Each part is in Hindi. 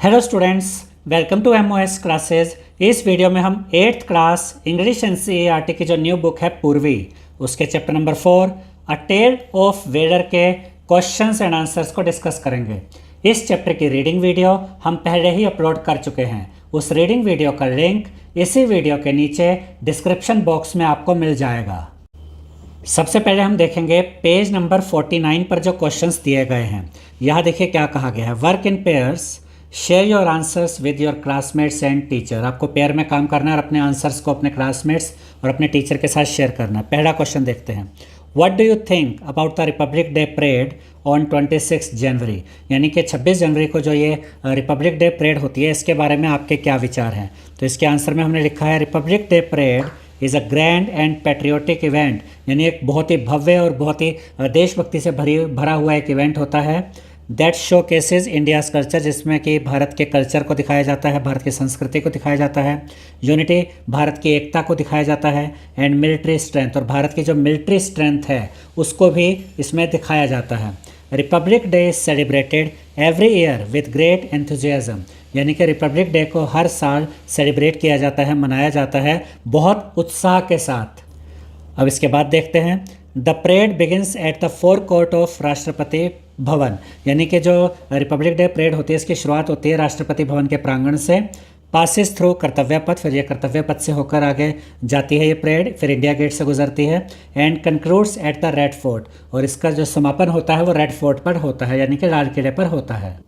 Hello students, welcome to MOS classes. इस वीडियो में हम 8th क्लास इंग्लिश एनसीईआरटी की जो न्यू बुक है पूर्वी, उसके chapter number 4 a tale of valour के क्वेश्चंस एंड आंसर्स को डिस्कस करेंगे। इस चैप्टर की रीडिंग वीडियो हम पहले ही अपलोड कर चुके हैं। उस रीडिंग वीडियो का लिंक इसी वीडियो के नीचे डिस्क्रिप्शन बॉक्स में आपको मिल जाएगा। सबसे पहले हम देखेंगे पेज नंबर 49 पर जो क्वेश्चंस दिए गए हैं। यहाँ देखिए क्या कहा गया है, work in pairs, share your answers with your classmates and teacher. आपको पेयर में काम करना है और अपने आंसर्स को अपने क्लासमेट्स और अपने टीचर के साथ शेयर करना है। पहला क्वेश्चन देखते हैं, what do you think about the Republic day parade on 26 जनवरी, यानी कि 26 जनवरी को जो ये रिपब्लिक डे परेड होती है, इसके बारे में आपके क्या विचार हैं। तो इसके आंसर में हमने लिखा है, Republic day parade is a grand and patriotic event, यानी एक बहुत ही भव्य और बहुत ही देशभक्ति से भरा हुआ एक इवेंट होता है। That show cases India's culture, जिसमें कि भारत के कल्चर को दिखाया जाता है, भारत की संस्कृति को दिखाया जाता है। यूनिटी, भारत की एकता को दिखाया जाता है। एंड मिलिट्री स्ट्रेंथ, और भारत की जो मिलिट्री स्ट्रेंथ है उसको भी इसमें दिखाया जाता है। Republic day is celebrated every year with great enthusiasm, यानी कि रिपब्लिक डे को हर साल सेलिब्रेट किया जाता है, मनाया जाता है बहुत उत्साह के साथ। अब इसके बाद देखते हैं, the parade begins at the four court of Rashtrapati Bhavan, यानी कि जो रिपब्लिक डे परेड होती है इसकी शुरुआत होती है राष्ट्रपति भवन के प्रांगण से। पासिस थ्रू कर्तव्य पथ, फिर ये कर्तव्य पथ से होकर आगे जाती है ये परेड, फिर इंडिया गेट से गुजरती है। And concludes at the red fort, और इसका जो समापन होता है वो रेड फोर्ट पर होता है, यानी कि लाल किले पर होता है।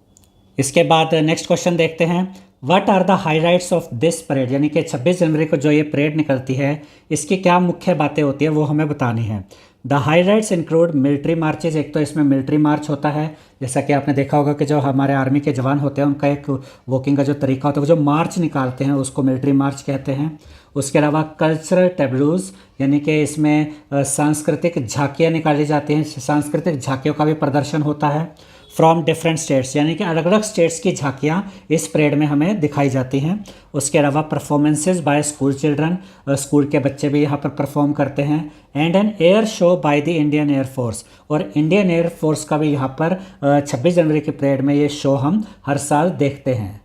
इसके बाद नेक्स्ट क्वेश्चन देखते हैं, what are the highlights of this parade, यानी कि 26 जनवरी को जो ये परेड निकलती है इसकी क्या मुख्य बातें होती है वो हमें बतानी है। The highlights include military marches, एक तो इसमें मिलिट्री मार्च होता है, जैसा कि आपने देखा होगा कि जो हमारे आर्मी के जवान होते हैं उनका एक वॉकिंग का जो तरीका होता है, वो जो मार्च निकालते हैं उसको मिलिट्री मार्च कहते हैं। उसके अलावा कल्चरल टेबलूज, यानी कि इसमें सांस्कृतिक झांकियाँ निकाली जाती हैं, सांस्कृतिक झांकियों का भी प्रदर्शन होता है। फ्रॉम डिफरेंट स्टेट्स, यानी कि अलग अलग स्टेट्स की झांकियाँ इस परेड में हमें दिखाई जाती हैं। उसके अलावा performances by school children, school के बच्चे भी यहाँ पर परफॉर्म करते हैं। And an air show by the Indian air force, और इंडियन एयरफोर्स का भी यहाँ पर 26 जनवरी की परेड में ये शो हम हर साल देखते हैं।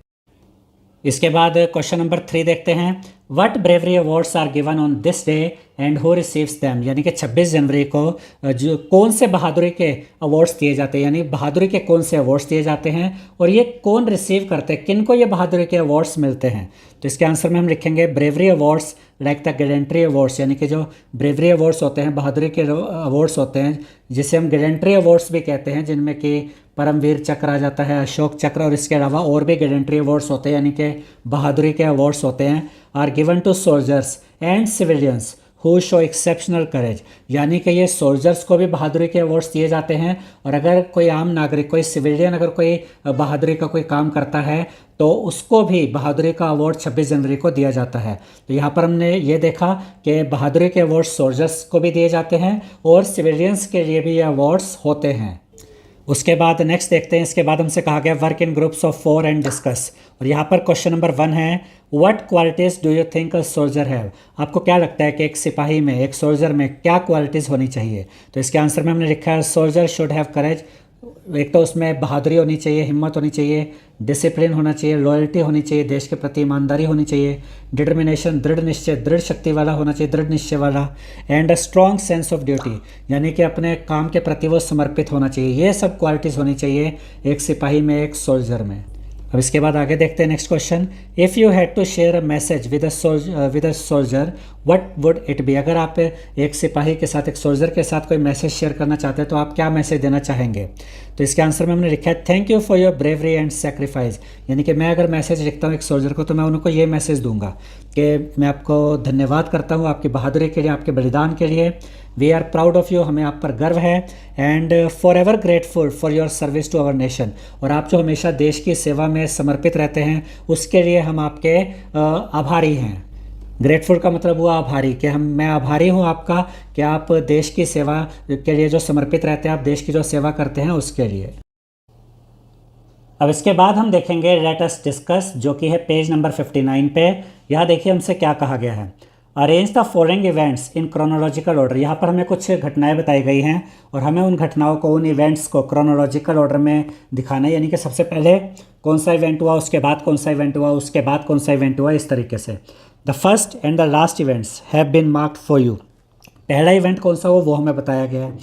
इसके बाद क्वेश्चन नंबर 3 देखते हैं, what bravery awards are given on this day and who receives them, यानी कि 26 जनवरी को जो कौन से बहादुरी के अवार्ड्स दिए जाते हैं, यानी बहादुरी के कौन से अवार्ड्स दिए जाते हैं और ये कौन रिसीव करते हैं, किन को ये बहादुरी के अवार्ड्स मिलते हैं। तो इसके आंसर में हम लिखेंगे, bravery awards like the gallantry awards, यानी कि जो ब्रेवरी अवार्ड्स होते हैं, बहादुरी के अवार्ड्स होते हैं, जिसे हम गैलेंट्री अवार्ड्स भी कहते हैं, जिनमें कि परमवीर चक्र आ जाता है, अशोक चक्र, और इसके अलावा और भी गैलेंट्री अवार्ड्स होते हैं, यानी कि बहादुरी के अवार्ड्स होते हैं। Are given to soldiers and civilians who show exceptional courage, यानी कि ये सोल्जर्स को भी बहादुरी के अवार्ड्स दिए जाते हैं, और अगर कोई आम नागरिक, कोई सिविलियन अगर कोई बहादुरी का कोई काम करता है तो उसको भी बहादुरी का अवार्ड 26 जनवरी को दिया जाता है। तो यहाँ पर हमने ये देखा कि बहादुरी के अवार्ड्स सोल्जर्स को भी दिए जाते हैं और सिविलियंस के लिए भी ये अवार्ड्स होते हैं। उसके बाद नेक्स्ट देखते हैं, इसके बाद हमसे कहा गया work in groups of 4 and discuss, और यहाँ पर क्वेश्चन नंबर 1 है, what qualities do you think a soldier have, आपको क्या लगता है कि एक सिपाही में, एक सोल्जर में क्या क्वालिटीज़ होनी चाहिए। तो इसके आंसर में हमने लिखा है, सोल्जर शुड हैव करेज, एक तो उसमें बहादुरी होनी चाहिए, हिम्मत होनी चाहिए, डिसिप्लिन होना चाहिए, लॉयल्टी होनी चाहिए, देश के प्रति ईमानदारी होनी चाहिए, डिटर्मिनेशन, दृढ़ निश्चय, दृढ़ शक्ति वाला होना चाहिए, दृढ़ निश्चय वाला। And a strong sense of duty, यानी कि अपने काम के प्रति वो समर्पित होना चाहिए। ये सब क्वालिटीज़ होनी चाहिए एक सिपाही में, एक सोल्जर में। अब इसके बाद आगे देखते हैं next question, if you had to share a message with a soldier what would it be, अगर आप एक सिपाही के साथ, एक सोल्जर के साथ कोई मैसेज शेयर करना चाहते हैं तो आप क्या मैसेज देना चाहेंगे। तो इसके आंसर में हमने लिखा है, thank you for your bravery and sacrifice, यानी कि मैं अगर मैसेज लिखता हूँ एक सोल्जर को तो मैं उनको ये मैसेज दूंगा कि मैं आपको धन्यवाद करता हूँ आपकी बहादुरी के लिए, आपके बलिदान के लिए। We are proud of you, हमें आप पर गर्व है। And forever grateful for your service to our nation, और आप जो हमेशा देश की सेवा में समर्पित रहते हैं उसके लिए हम आपके आभारी हैं। ग्रेटफुल का मतलब हुआ आभारी, कि मैं आभारी हूँ आपका कि आप देश की सेवा के लिए जो समर्पित रहते हैं, आप देश की जो सेवा करते हैं उसके लिए। अब इसके बाद हम देखेंगे लेट अस डिस्कस, जो कि है पेज नंबर 59 पे। यहाँ देखिए हमसे क्या कहा गया है, arrange the following events in chronological order. यहाँ पर हमें कुछ घटनाएं बताई गई हैं और हमें उन घटनाओं को, उन इवेंट्स को क्रोनोलॉजिकल ऑर्डर में दिखाना है, यानी कि सबसे पहले कौन सा इवेंट हुआ, उसके बाद कौन सा इवेंट हुआ, उसके बाद कौन सा इवेंट हुआ, इस तरीके से। The first and the last events have been marked for you. पहला इवेंट कौन सा हो वो हमें बताया गया है,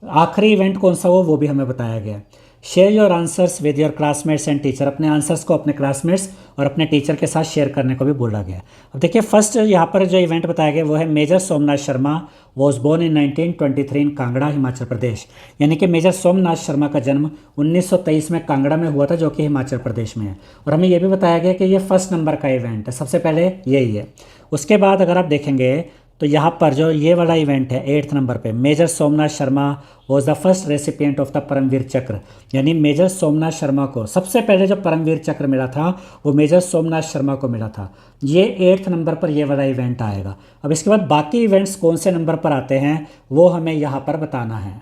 आखिरी इवेंट कौन सा हो वो भी हमें बताया गया है। Share your answers with your classmates and teacher, अपने आंसर्स को अपने क्लासमेट्स और अपने टीचर के साथ शेयर करने को भी बोला गया। अब देखिए फर्स्ट यहाँ पर जो इवेंट बताया गया वो है major Somnath Sharma was born in 1923 in Kangra Himachal Pradesh. यानी कि मेजर सोमनाथ शर्मा का जन्म 1923 में कांगड़ा में हुआ था, जो कि हिमाचल प्रदेश में है। और हमें ये भी बताया गया कि ये फर्स्ट नंबर का इवेंट है, सबसे पहले यही है। उसके बाद अगर आप देखेंगे तो यहाँ पर जो ये वाला इवेंट है 8th नंबर पे, major Somnath Sharma was the first recipient of the Param Vir Chakra. यानी मेजर सोमनाथ शर्मा को सबसे पहले जो परमवीर चक्र मिला था वो मेजर सोमनाथ शर्मा को मिला था। ये 8th नंबर पर ये वाला इवेंट आएगा। अब इसके बाद बाकी इवेंट्स कौन से नंबर पर आते हैं वो हमें यहाँ पर बताना है।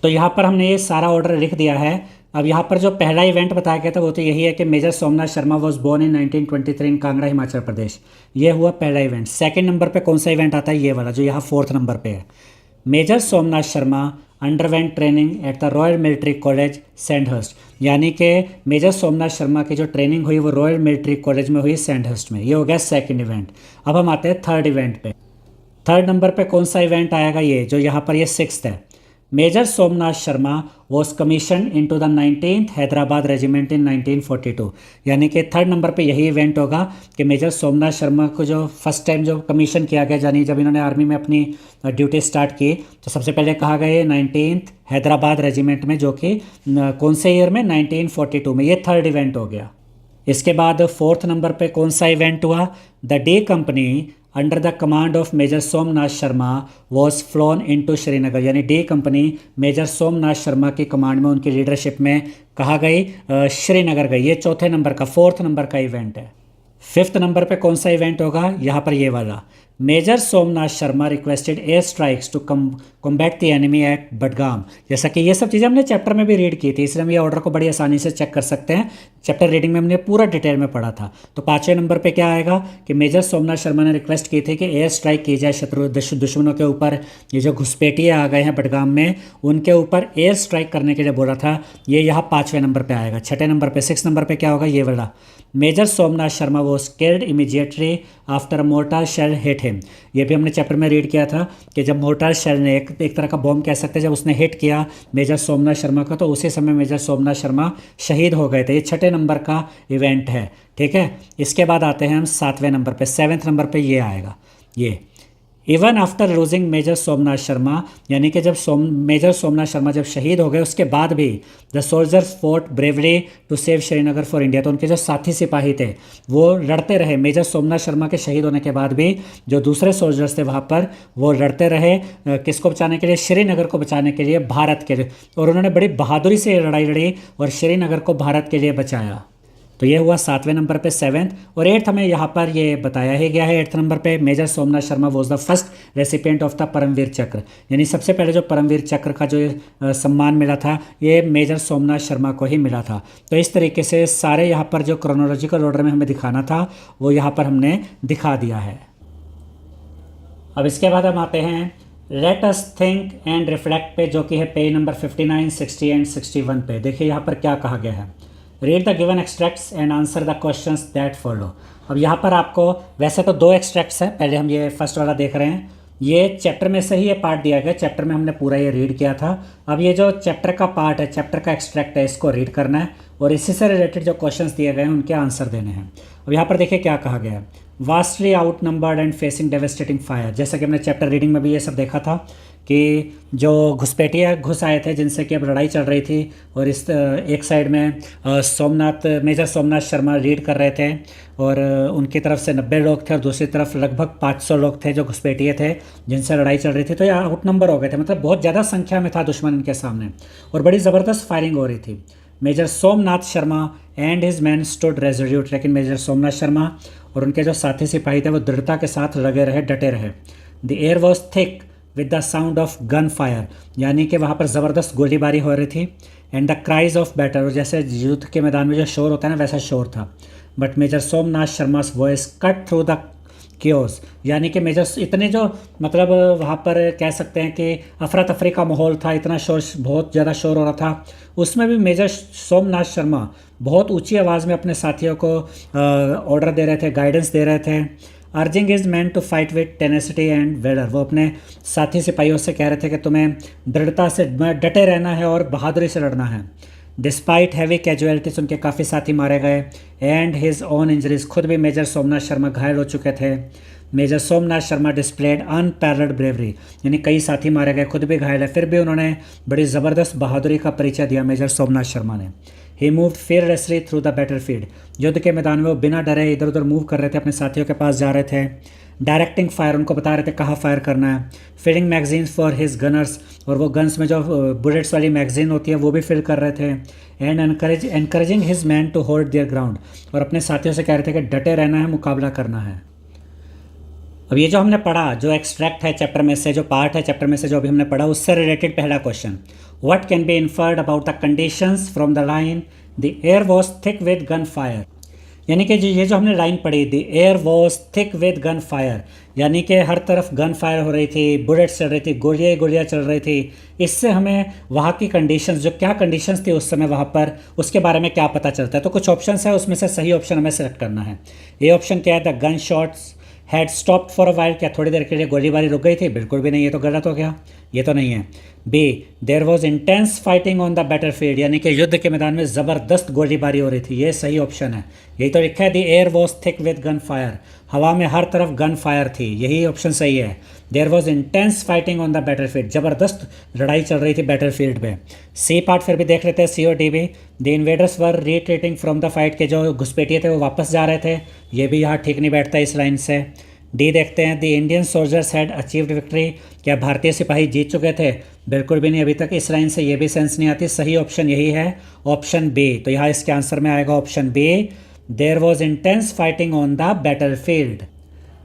तो यहाँ पर हमने ये सारा ऑर्डर लिख दिया है। अब यहाँ पर जो पहला इवेंट बताया गया था वो तो यही है कि major Somnath Sharma was born in 1923 in Kangra Himachal Pradesh. ये हुआ पहला इवेंट। सेकंड नंबर पे कौन सा इवेंट आता है, ये वाला जो यहाँ 4th नंबर पे है। Major Somnath Sharma underwent training at the royal military college Sandhurst. यानी कि मेजर सोमनाथ शर्मा की जो ट्रेनिंग हुई वो रॉयल मिलिट्री कॉलेज में हुई सैंडहर्स्ट में। ये हो गया सेकेंड इवेंट। अब हम आते हैं थर्ड इवेंट पे। थर्ड नंबर पे कौन सा इवेंट आएगा, ये जो यहाँ पर ये 6th है। Major Somnath Sharma was commission into the 19th Hyderabad regiment in 1942। यानी कि थर्ड नंबर पे यही इवेंट होगा कि मेजर सोमनाथ शर्मा को जो फर्स्ट टाइम जो कमीशन किया गया, यानी जब इन्होंने आर्मी में अपनी ड्यूटी स्टार्ट की तो सबसे पहले कहा गया ये 19th हैदराबाद रेजिमेंट में, जो कि कौन से ईयर में, 1942 में। ये थर्ड इवेंट हो गया। इसके बाद 4th नंबर पे कौन सा इवेंट हुआ, the D company under the command of major Somnath Sharma was flown into Srinagar. यानी D company major Somnath Sharma की कमांड में, उनकी लीडरशिप में कहा गई श्रीनगर गई। ये चौथे नंबर का 4th नंबर का इवेंट है। 5th नंबर पे कौन सा इवेंट होगा, यहाँ पर ये वाला। Major Somnath Sharma requested air strikes to combat the enemy at Budgam. जैसा कि ये सब चीज़ें हमने चैप्टर में भी रीड की थी, इसलिए हम ये ऑर्डर को बड़ी आसानी से चेक कर सकते हैं। चैप्टर रीडिंग में हमने पूरा डिटेल में पढ़ा था। तो 5वें नंबर पे क्या आएगा कि मेजर सोमनाथ शर्मा ने रिक्वेस्ट की थी कि एयर स्ट्राइक की जाए शत्रु दुश्मनों के ऊपर। ये जो घुसपैठिए आ गए हैं बडगाम में, उनके ऊपर एयर स्ट्राइक करने के लिए बोला था। ये यहाँ 5वें नंबर पर आएगा। 6ठे नंबर पर 6th नंबर पर क्या होगा, ये वाला। Major Somnath Sharma was killed immediately after mortar shell hit him. ये भी हमने चैप्टर में रीड किया था कि जब मोर्टार शेल ने, एक तरह का बॉम्ब कह सकते हैं, जब उसने हिट किया मेजर सोमनाथ शर्मा को तो उसी समय मेजर सोमनाथ शर्मा शहीद हो गए थे। ये 6ठे नंबर का इवेंट है, ठीक है। इसके बाद आते हैं हम 7वें नंबर पे। 7th नंबर पे ये आएगा, ये even after losing major Somnath Sharma. यानी कि जब मेजर सोमनाथ शर्मा जब शहीद हो गए उसके बाद भी the soldiers fought bravely to save Srinagar for India. तो उनके जो साथी सिपाही थे वो लड़ते रहे। मेजर सोमनाथ शर्मा के शहीद होने के बाद भी जो दूसरे सोल्जर्स थे वहाँ पर वो लड़ते रहे, किसको बचाने के लिए, श्रीनगर को बचाने के लिए, भारत के लिए। और उन्होंने बड़ी बहादुरी से लड़ाई लड़ी और श्रीनगर को भारत के लिए बचाया। तो ये हुआ 7वें नंबर पे 7th। और 8th हमें यहाँ पर ये बताया ही गया है। 8th नंबर पे major Somnath Sharma was the first recipient of the Param Vir Chakra. यानी सबसे पहले जो परमवीर चक्र का जो सम्मान मिला था ये मेजर सोमनाथ शर्मा को ही मिला था। तो इस तरीके से सारे यहाँ पर जो क्रोनोलॉजिकल ऑर्डर में हमें दिखाना था वो यहाँ पर हमने दिखा दिया है। अब इसके बाद हम आते हैं let us think and reflect पे, जो कि है पेज नंबर 59, 60 एंड 61 पे। देखिए यहाँ पर क्या कहा गया है। Read the given extracts and answer the questions that follow. अब यहाँ पर आपको वैसे तो 2 एक्सट्रैक्ट्स हैं, पहले हम ये फर्स्ट वाला देख रहे हैं। ये चैप्टर में से ही ये पार्ट दिया गया, चैप्टर में हमने पूरा ये रीड किया था। अब ये जो चैप्टर का पार्ट है, चैप्टर का एक्सट्रैक्ट है, इसको रीड करना है और इसी से रिलेटेड जो क्वेश्चंस दिए गए हैं उनके आंसर देने हैं। अब यहाँ पर देखिए क्या कहा गया है। Vastly out numbered and facing devastating fire. जैसा कि हमने चैप्टर रीडिंग में भी ये सब देखा था कि जो घुसपैठिए घुस आए थे जिनसे कि अब लड़ाई चल रही थी और इस एक साइड में मेजर सोमनाथ शर्मा लीड कर रहे थे और उनकी तरफ से 90 लोग थे और दूसरी तरफ लगभग 500 लोग थे जो घुसपैठिए थे जिनसे लड़ाई चल रही थी। तो ये आउट नंबर हो गए थे, मतलब बहुत ज़्यादा संख्या में था दुश्मन इनके सामने और बड़ी ज़बरदस्त फायरिंग हो रही थी। Major Somnath Sharma and his men stood resolute. लेकिन मेजर सोमनाथ शर्मा और उनके जो साथी सिपाही थे वो दृढ़ता के साथ लगे रहे, डटे रहे। The air was thick with the sound of gun fire. यानी कि वहाँ पर ज़बरदस्त गोलीबारी हो रही थी। And the cries of battle, और जैसे युद्ध के मैदान में जो शोर होता है ना वैसा शोर था। But major Somnath Sharma's voice cut through the chaos, यानी कि मेजर इतने जो मतलब वहाँ पर कह सकते हैं कि अफरा तफरी का माहौल था, इतना शोर, बहुत ज़्यादा शोर हो रहा था, उसमें भी मेजर सोमनाथ शर्मा बहुत ऊंची आवाज़ में अपने साथियों को ऑर्डर दे रहे थे, गाइडेंस दे रहे थे। Urging his men to fight with tenacity and valour, वो अपने साथी सिपाहियों से कह रहे थे कि तुम्हें दृढ़ता से डटे रहना है और बहादुरी से लड़ना है। डिस्पाइट हैवी कैजुअलिटीज, उनके काफ़ी साथी मारे गए, एंड हिज ओन इंजरीज, खुद भी मेजर सोमनाथ शर्मा घायल हो चुके थे। Major Somnath Sharma displayed unparalleled bravery, यानी कई साथी मारे गए, खुद भी घायल है, फिर भी उन्होंने बड़ी ज़बरदस्त बहादुरी का परिचय दिया मेजर सोमनाथ शर्मा ने। He moved fearlessly through the battlefield, युद्ध के मैदान में वो बिना डरे इधर उधर मूव कर रहे थे, अपने साथियों के पास जा रहे थे। डायरेक्टिंग फायर, उनको बता रहे थे कहाँ फायर करना है। Filling magazines for his gunners, और वो गन्स में जो बुलेट्स वाली मैगजीन होती है वो भी फिल कर रहे थे। And encouraging his man to hold their ground, और अपने साथियों से कह रहे थे कि डटे रहना है, मुकाबला करना है। अब ये जो हमने पढ़ा, जो एक्सट्रैक्ट है चैप्टर में से, जो पार्ट है चैप्टर में से जो अभी हमने पढ़ा, उससे रिलेटेड पहला question, what can be inferred about the conditions from the line the air was thick with gun fire, यानी कि ये जो हमने लाइन पढ़ी, the air was thick with gun fire, यानी कि हर तरफ गन फायर हो रही थी, बुलेट्स चल रही थी, गोलियाँ चल रही थी, इससे हमें वहाँ की कंडीशंस, जो क्या कंडीशंस थी उस समय वहाँ पर, उसके बारे में क्या पता चलता है। तो कुछ ऑप्शंस है, उसमें से सही ऑप्शन हमें सेलेक्ट करना है। ये ऑप्शन क्या है, the gun shots had stopped for a while, क्या थोड़ी देर के लिए गोलीबारी रुक गई थी, बिल्कुल भी नहीं, ये तो गलत हो गया, ये तो नहीं है। B, there was intense fighting on the battlefield, यानी कि युद्ध के मैदान में ज़बरदस्त गोलीबारी हो रही थी, ये सही ऑप्शन है। यही तो लिखा है, the air was thick with gun fire, हवा में हर तरफ गन फायर थी, यही ऑप्शन सही है। There was intense fighting on the battlefield, ज़बरदस्त लड़ाई चल रही थी बैटलफील्ड में। सी पार्ट फिर भी देख लेते हैं, सी और डी भी। The invaders were retreating from the fight, के जो घुसपैठिए थे वो वापस जा रहे थे, ये भी यहाँ ठीक नहीं बैठता इस लाइन से। डी देखते हैं, the Indian soldiers had achieved victory, क्या भारतीय सिपाही जीत चुके थे, बिल्कुल भी नहीं अभी तक, इस लाइन से ये भी सेंस नहीं आती, सही ऑप्शन यही है, ऑप्शन बी। तो यहाँ इसके आंसर में आएगा option B, there was intense fighting on the battlefield.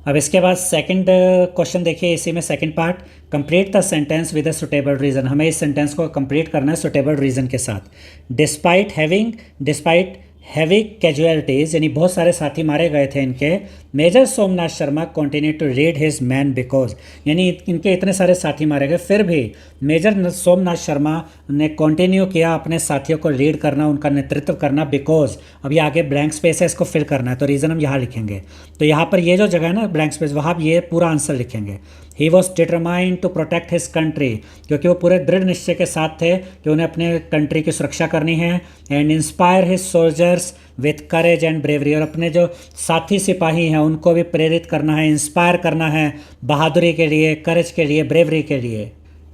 अब इसके बाद सेकंड क्वेश्चन देखिए, इसी में second part, complete the sentence with a suitable reason, हमें इस सेंटेंस को कंप्लीट करना है सुटेबल रीज़न के साथ। डिस्पाइट हैवी कैजुअलिटीज़, यानी बहुत सारे साथी मारे गए थे इनके, Major Somnath Sharma continue to read his man because, यानी इनके इतने सारे साथी मारे गए, फिर भी मेजर सोमनाथ शर्मा ने कंटिन्यू किया अपने साथियों को लीड करना, उनका नेतृत्व करना, बिकॉज। अब ये आगे ब्लैंक स्पेस है, इसको फिल करना है, तो रीज़न हम यहाँ लिखेंगे। तो यहाँ पर ये जो जगह है ना ब्लैंक स्पेस, वहाँ ये पूरा आंसर लिखेंगे। He was determined to protect his country, क्योंकि वो पूरे दृढ़ निश्चय के साथ थे कि उन्हें अपने कंट्री की सुरक्षा करनी है। And inspire his soldiers with courage and bravery, और अपने जो साथी सिपाही हैं उनको भी प्रेरित करना है, इंस्पायर करना है बहादुरी के लिए, करेज के लिए, ब्रेवरी के लिए,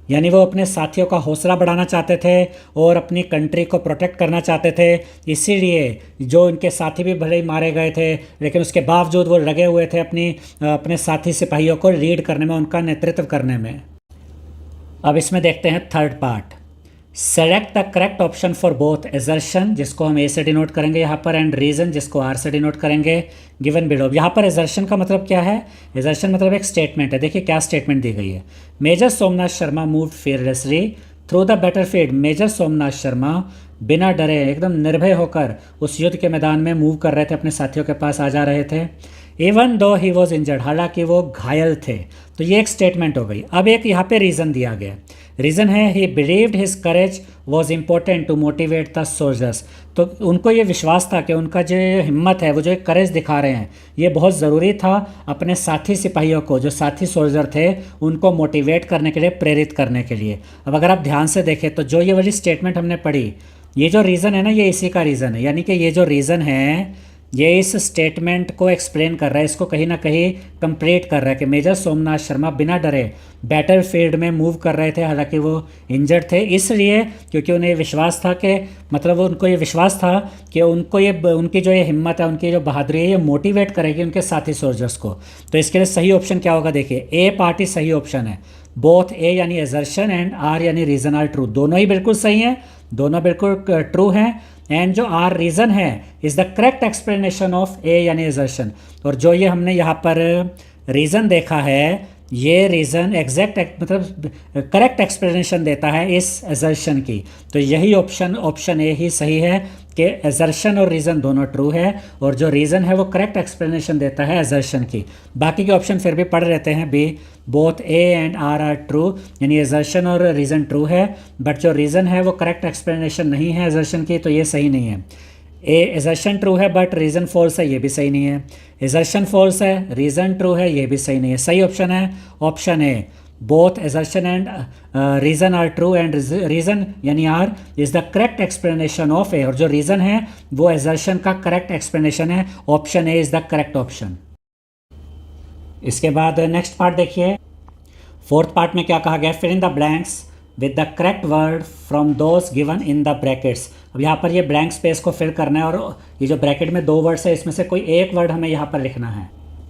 यानी वो अपने साथियों का हौसला बढ़ाना चाहते थे और अपनी कंट्री को प्रोटेक्ट करना चाहते थे। इसीलिए जो इनके साथी भी भले ही मारे गए थे, लेकिन उसके बावजूद वो लगे हुए थे अपने साथी सिपाहियों को लीड करने में, उनका नेतृत्व करने में। अब इसमें देखते हैं third part, select the correct option for both assertion, जिसको हम ए से डिनोट करेंगे यहाँ पर, एंड रीजन, जिसको आर से डिनोट करेंगे, गिवन बिलो। यहाँ पर एजर्शन का मतलब क्या है, एजर्शन मतलब एक स्टेटमेंट है, देखिए क्या स्टेटमेंट दी गई है। Major Somnath Sharma moved fearlessly through the battlefield, Major Somnath Sharma बिना डरे, एकदम निर्भय होकर उस युद्ध के मैदान में मूव कर रहे थे, अपने साथियों के पास आ जा रहे थे। Even though he was injured, हालांकि वो घायल थे। तो ये एक स्टेटमेंट हो गई। अब एक यहाँ पे रीज़न दिया गया, रीज़न है he believed his courage was important to motivate the soldiers, तो उनको ये विश्वास था कि उनका जो हिम्मत है, वो जो करेज दिखा रहे हैं, ये बहुत ज़रूरी था अपने साथी सिपाहियों को, जो साथी सोल्जर थे, उनको मोटिवेट करने के लिए, प्रेरित करने के लिए। अब अगर आप ध्यान से देखें तो जो ये वाली स्टेटमेंट हमने पढ़ी, ये जो रीज़न है ना, ये इसी का रीज़न है, यानी कि ये जो रीज़न है ये इस स्टेटमेंट को एक्सप्लेन कर रहा है, इसको कहीं ना कहीं कंप्लीट कर रहा है कि मेजर सोमनाथ शर्मा बिना डरे बैटलफील्ड में मूव कर रहे थे, हालांकि वो इंजर्ड थे, इसलिए क्योंकि उन्हें विश्वास था कि, मतलब उनको ये विश्वास था कि उनको ये, उनकी जो ये हिम्मत है, उनकी जो बहादुरी है, ये मोटिवेट करेगी उनके साथी सोल्जर्स को। तो इसके लिए सही ऑप्शन क्या होगा, देखिए ए पार्टी सही ऑप्शन है, बोथ ए यानी एजर्शन एंड आर यानी रीज़न आर ट्रू, दोनों ही बिल्कुल सही हैं, दोनों बिल्कुल ट्रू हैं। एंड जो आर रीज़न है is the correct explanation of A यानी एजर्शन, और जो ये हमने यहाँ पर रीज़न देखा है, ये रीज़न एग्जैक्ट मतलब करेक्ट एक्सप्लेनेशन देता है इस एजर्शन की। तो यही ऑप्शन ए ही सही है कि एजर्शन और रीज़न दोनों ट्रू है, और जो रीज़न है वो करेक्ट एक्सप्लेनेशन देता है एजर्शन की। बाकी के ऑप्शन फिर भी पढ़ रहते हैं B, both A and R true, यानी एजर्शन और रीज़न ट्रू है, बट जो रीज़न है वो करेक्ट एक्सप्लेनेशन नहीं है एजर्शन की, तो ये सही नहीं है। ए एजर्शन ट्रू है बट रीज़न फॉल्स है, ये भी सही नहीं है। एजर्शन फॉल्स है, रीज़न ट्रू है, ये भी सही नहीं है। सही ऑप्शन है option A, both assertion and reason are true and reason यानी R is the correct explanation of A, और जो रीज़न है वो एजर्शन का करेक्ट एक्सप्लेनेशन है। Option A is the correct option. इसके बाद नेक्स्ट पार्ट देखिए, फोर्थ पार्ट में क्या कहा गया, fill in the blanks with the correct word from those given in the brackets. अब यहाँ पर ये ब्लैंक स्पेस को फिल करना है, और ये जो ब्रैकेट में दो वर्ड्स है इसमें से कोई एक वर्ड हमें यहाँ पर लिखना है।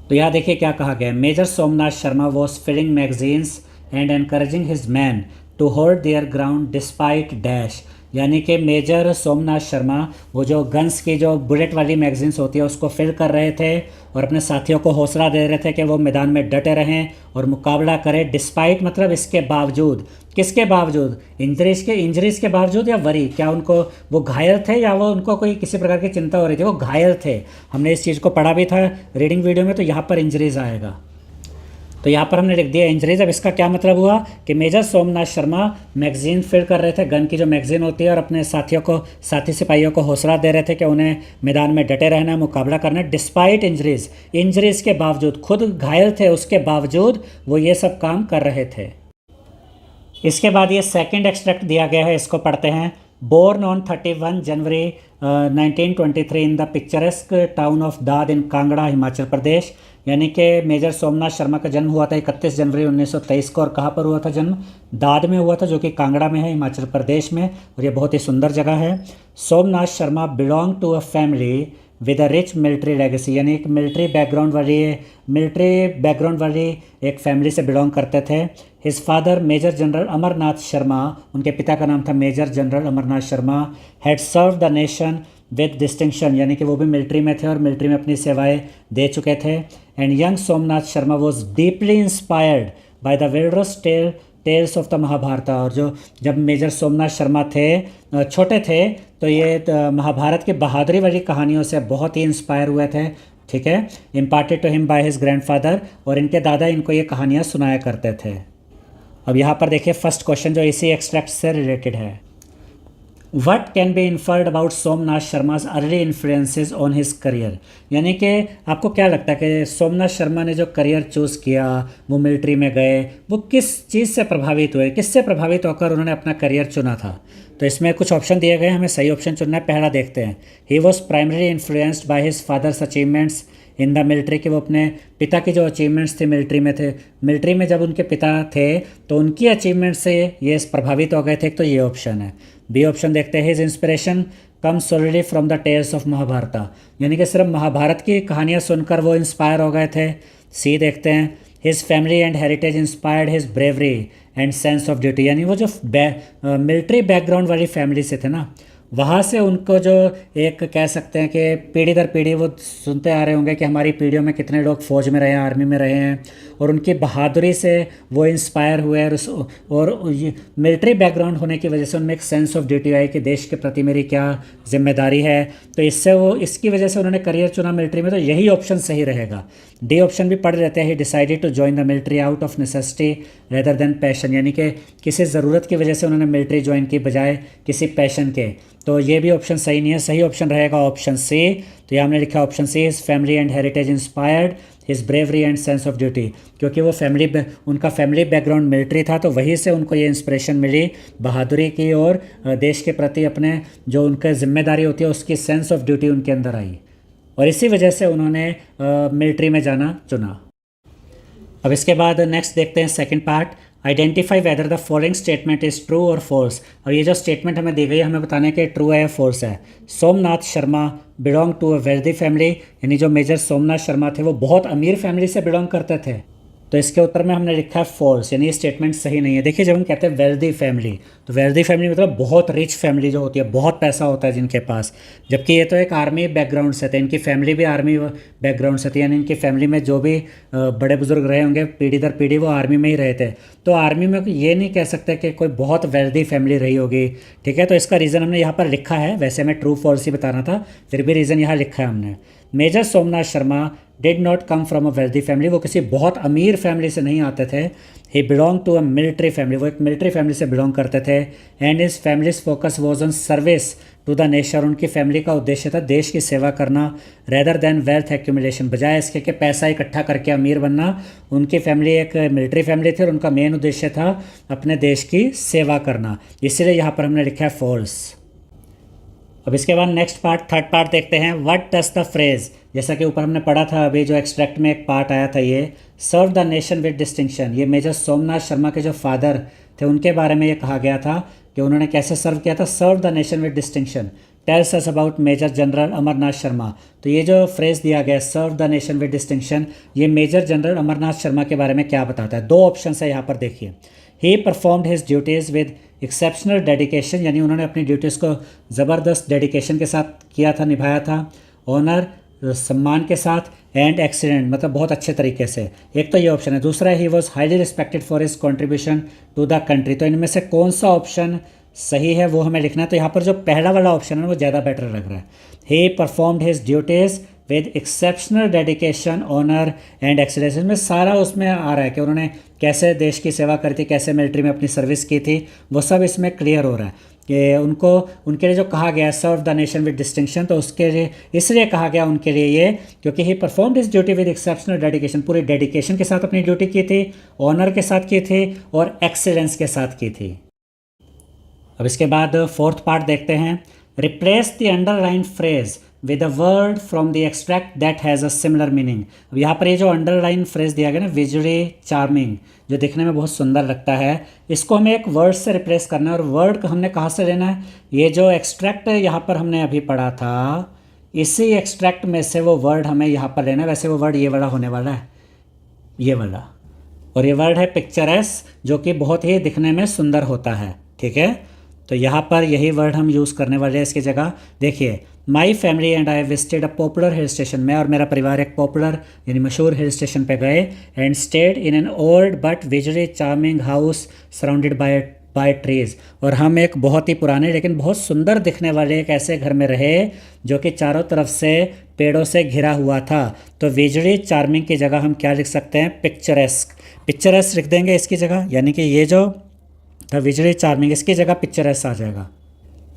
तो यहाँ देखिए क्या कहा गया, Major Somnath Sharma was filling magazines and encouraging his man to hold their ground despite dash, यानी कि मेजर सोमनाथ शर्मा वो जो गन्स की जो बुलेट वाली मैगजीन्स होती है उसको फिल कर रहे थे, और अपने साथियों को हौसला दे रहे थे कि वो मैदान में डटे रहें और मुकाबला करें। डिस्पाइट मतलब इसके बावजूद, किसके बावजूद, इंजरीज के बावजूद, या वरी, क्या उनको वो घायल थे या वो उनको कोई किसी प्रकार की चिंता हो रही थी, वो घायल थे। हमने इस चीज़ को पढ़ा भी था रीडिंग वीडियो में, तो यहाँ पर इंजरीज आएगा। तो यहाँ पर हमने लिख दिया इंजरीज। अब इसका क्या मतलब हुआ कि major Somnath Sharma magazine fill कर रहे थे, गन की जो मैगजीन होती है, और अपने साथी सिपाहियों को हौसला दे रहे थे कि उन्हें मैदान में डटे रहना, मुकाबला करना, डिस्पाइट इंजरीज के बावजूद, खुद घायल थे उसके बावजूद वो ये सब काम कर रहे थे। इसके बाद ये सेकंड एक्सट्रैक्ट दिया गया है, इसको पढ़ते हैं। Born on 31 January 1923 in the picturesque town of Dadh in Kangra Himachal Pradesh, यानी कि मेजर सोमनाथ शर्मा का जन्म हुआ था 31 जनवरी 1923 को, और कहाँ पर हुआ था जन्म, दाद में हुआ था, जो कि कांगड़ा में है हिमाचल प्रदेश में, और ये बहुत ही सुंदर जगह है। Somnath Sharma belong to a family with a rich military legacy, यानी एक मिलिट्री बैकग्राउंड वाली एक फैमिली से बिलोंग करते थे। His father Major General Amarnath Sharma, उनके पिता का नाम था Major General Amarnath Sharma, had serve the nation with distinction, यानी कि वो भी मिलिट्री में थे और मिलिट्री में अपनी सेवाएं दे चुके थे। And young Somnath Sharma was deeply inspired by the valorous tales of the Mahabharata, और जब मेजर सोमनाथ शर्मा थे, छोटे थे, तो ये महाभारत की बहादुरी वाली कहानियों से बहुत ही इंस्पायर हुए थे। ठीक है, imparted to him by his grandfather, और इनके दादा इनको ये कहानियाँ सुनाया करते थे। अब यहाँ पर देखिए फर्स्ट क्वेश्चन जो इसी एक्सट्रैक्ट से रिलेटेड है। What can be inferred about Somnath Sharma's early influences on his career, यानी कि आपको क्या लगता है कि सोमनाथ शर्मा ने जो करियर चूज़ किया, वो मिलिट्री में गए, वो किस चीज़ से प्रभावित हुए, किससे प्रभावित होकर उन्होंने अपना करियर चुना था। तो इसमें कुछ ऑप्शन दिए गए, हमें सही ऑप्शन चुनना है। पहला देखते हैं, he was primary influenced by his father's achievements in the military, के वो अपने पिता की जो अचीवमेंट्स थे मिलिट्री में थे, मिलिट्री में जब उनके पिता थे तो उनकी अचीवमेंट से ये प्रभावित हो गए थे, तो ये ऑप्शन है। बी ऑप्शन देखते हैं, his inspiration come solely from the tales of Mahabharata, यानी कि सिर्फ महाभारत की कहानियाँ सुनकर वो इंस्पायर हो गए थे। सी देखते हैं, his family and heritage inspired his bravery and sense of duty, यानी वो जो मिलिट्री बैकग्राउंड वाली फैमिली से थे ना, वहाँ से उनको जो एक कह सकते हैं कि पीढ़ी दर पीढ़ी वो सुनते आ रहे होंगे कि हमारी पीढ़ियों में कितने लोग फ़ौज में रहे हैं, आर्मी में रहे हैं, और उनकी बहादुरी से वो इंस्पायर हुए, और मिलिट्री बैकग्राउंड होने की वजह से उनमें एक सेंस ऑफ ड्यूटी आई कि देश के प्रति मेरी क्या जिम्मेदारी है, तो इसकी वजह से उन्होंने करियर चुना मिलिट्री में। तो यही ऑप्शन सही रहेगा। डी ऑप्शन भी पढ़ रहते हैं, he decided to join the military out of necessity rather than passion, यानी कि किसी ज़रूरत की वजह से उन्होंने मिलिट्री ज्वाइन की बजाय किसी पैशन के। तो ये भी ऑप्शन सही नहीं है, सही ऑप्शन रहेगा ऑप्शन सी। तो ये हमने लिखा option C, his family and heritage inspired his bravery and sense of duty, क्योंकि वो उनका फैमिली बैकग्राउंड मिलिट्री था, तो वहीं से उनको ये इंस्पिरेशन मिली बहादुरी की, और देश के प्रति अपने जो उनका जिम्मेदारी होती है उसकी सेंस ऑफ ड्यूटी उनके अंदर आई, और इसी वजह से उन्होंने मिलिट्री में जाना चुना। अब इसके बाद नेक्स्ट देखते हैं second part, identify whether the following statement is true और फॉल्स। और ये जो स्टेटमेंट हमें दी गई है, हमें बताना है कि ट्रू है या फॉल्स है। Somnath Sharma belong to a wealthy family, यानी जो मेजर सोमनाथ शर्मा थे वो बहुत अमीर फैमिली से बिलोंग करते थे। तो इसके उत्तर में हमने लिखा है फॉल्स, यानी ये स्टेटमेंट सही नहीं है। देखिए जब हम कहते हैं वेल्दी फैमिली, तो वेल्दी फैमिली मतलब बहुत रिच फैमिली जो होती है, बहुत पैसा होता है जिनके पास, जबकि ये तो एक आर्मी बैकग्राउंड से थे, इनकी फैमिली भी आर्मी बैकग्राउंड से थी, यानी इनकी फैमिली में जो भी बड़े बुजुर्ग रहे होंगे पीढ़ी दर पीढ़ी वो आर्मी में ही रहे थे। तो आर्मी में ये नहीं कह सकते कि कोई बहुत वेल्दी फैमिली रही होगी, ठीक है। तो इसका रीज़न हमने यहाँ पर लिखा है, वैसे हमें ट्रू फॉल्स ही बताना था, फिर भी रीज़न यहाँ लिखा है हमने। Major Somnath Sharma did not come from a wealthy family, वो किसी बहुत अमीर फैमिली से नहीं आते थे। He belong to a military family, वो एक मिलिट्री फैमिली से बिलोंग करते थे। And his family's focus was on service to the nation, उनकी फैमिली का उद्देश्य था देश की सेवा करना, रेदर देन वेल्थ एक्यूमुलेशन, बजाय इसके कि पैसा इकट्ठा करके अमीर बनना। उनकी फैमिली एक मिलिट्री फैमिली थी और उनका मेन उद्देश्य था अपने देश की सेवा करना, इसीलिए यहाँ पर हमने लिखा है फॉल्स। अब इसके बाद नेक्स्ट पार्ट, थर्ड पार्ट देखते हैं। व्हाट डज द फ्रेज, जैसा कि ऊपर हमने पढ़ा था अभी जो एक्सट्रैक्ट में एक पार्ट आया था, ये serve the nation with distinction, ये मेजर सोमनाथ शर्मा के जो फादर थे उनके बारे में ये कहा गया था कि उन्होंने कैसे सर्व किया था। Serve the nation with distinction tells us about Major General Amarnath Sharma. तो ये जो फ्रेज दिया गया serve the nation with distinction, ये मेजर जनरल अमरनाथ शर्मा के बारे में क्या बताता है। दो ऑप्शन है यहाँ पर, देखिए। ही performed his duties with exceptional dedication, यानी उन्होंने अपनी ड्यूटीज़ को ज़बरदस्त डेडिकेशन के साथ किया था, निभाया था। ऑनर, सम्मान के साथ। एंड एक्सीलेंट, मतलब बहुत अच्छे तरीके से। एक तो ये ऑप्शन है। दूसरा, he was highly respected for his contribution to the country. तो इनमें से कौन सा ऑप्शन सही है वो हमें लिखना है। तो यहाँ पर जो पहला वाला ऑप्शन है वो ज़्यादा बेटर लग रहा है। He performed his duties with exceptional dedication, honour and excellence, में सारा उसमें आ रहा है कि उन्होंने कैसे देश की सेवा करी थी, कैसे मिलिट्री में अपनी सर्विस की थी, वो सब इसमें क्लियर हो रहा है कि उनको उनके लिए जो कहा गया है serve the nation with distinction, तो उसके लिए इसलिए कहा गया उनके लिए ये क्योंकि ही performed his duty with exceptional dedication, पूरी डेडिकेशन के साथ अपनी ड्यूटी की थी, ऑनर के साथ की थी और एक्सीलेंस के साथ की थी। अब इसके बाद फोर्थ पार्ट देखते हैं। Replace the underline phrase with a word from the extract that has a similar meaning. अब यहाँ पर ये जो अंडरलाइन फ्रेज दिया गया ना, विजुअली चार्मिंग, जो दिखने में बहुत सुंदर लगता है, इसको हमें एक वर्ड से रिप्लेस करना है। और वर्ड हमने कहाँ से लेना है, ये जो एक्सट्रैक्ट यहाँ पर हमने अभी पढ़ा था, इसी एक्सट्रैक्ट में से वो वर्ड हमें यहाँ पर लेना है। वैसे वो वर्ड ये वाला होने वाला है, ये वाला, और ये वर्ड है पिक्चरस, जो कि बहुत ही दिखने में सुंदर होता है, ठीक है। तो यहाँ पर यही वर्ड हम यूज़ करने वाले हैं इसकी जगह। देखिए, my family and I visited a popular hill station, मैं और मेरा परिवार एक पॉपुलर यानी मशहूर हिल स्टेशन पे गए। And stayed in an old but visually charming house surrounded by trees, और हम एक बहुत ही पुराने लेकिन बहुत सुंदर दिखने वाले एक ऐसे घर में रहे जो कि चारों तरफ से पेड़ों से घिरा हुआ था। तो विजुअली चार्मिंग की जगह हम क्या लिख सकते हैं, पिक्चरस्क। पिक्चरस्क लिख देंगे इसकी जगह, यानी कि ये जो था विजुअली चार्मिंग, इसकी जगह पिक्चरस्क आ जाएगा।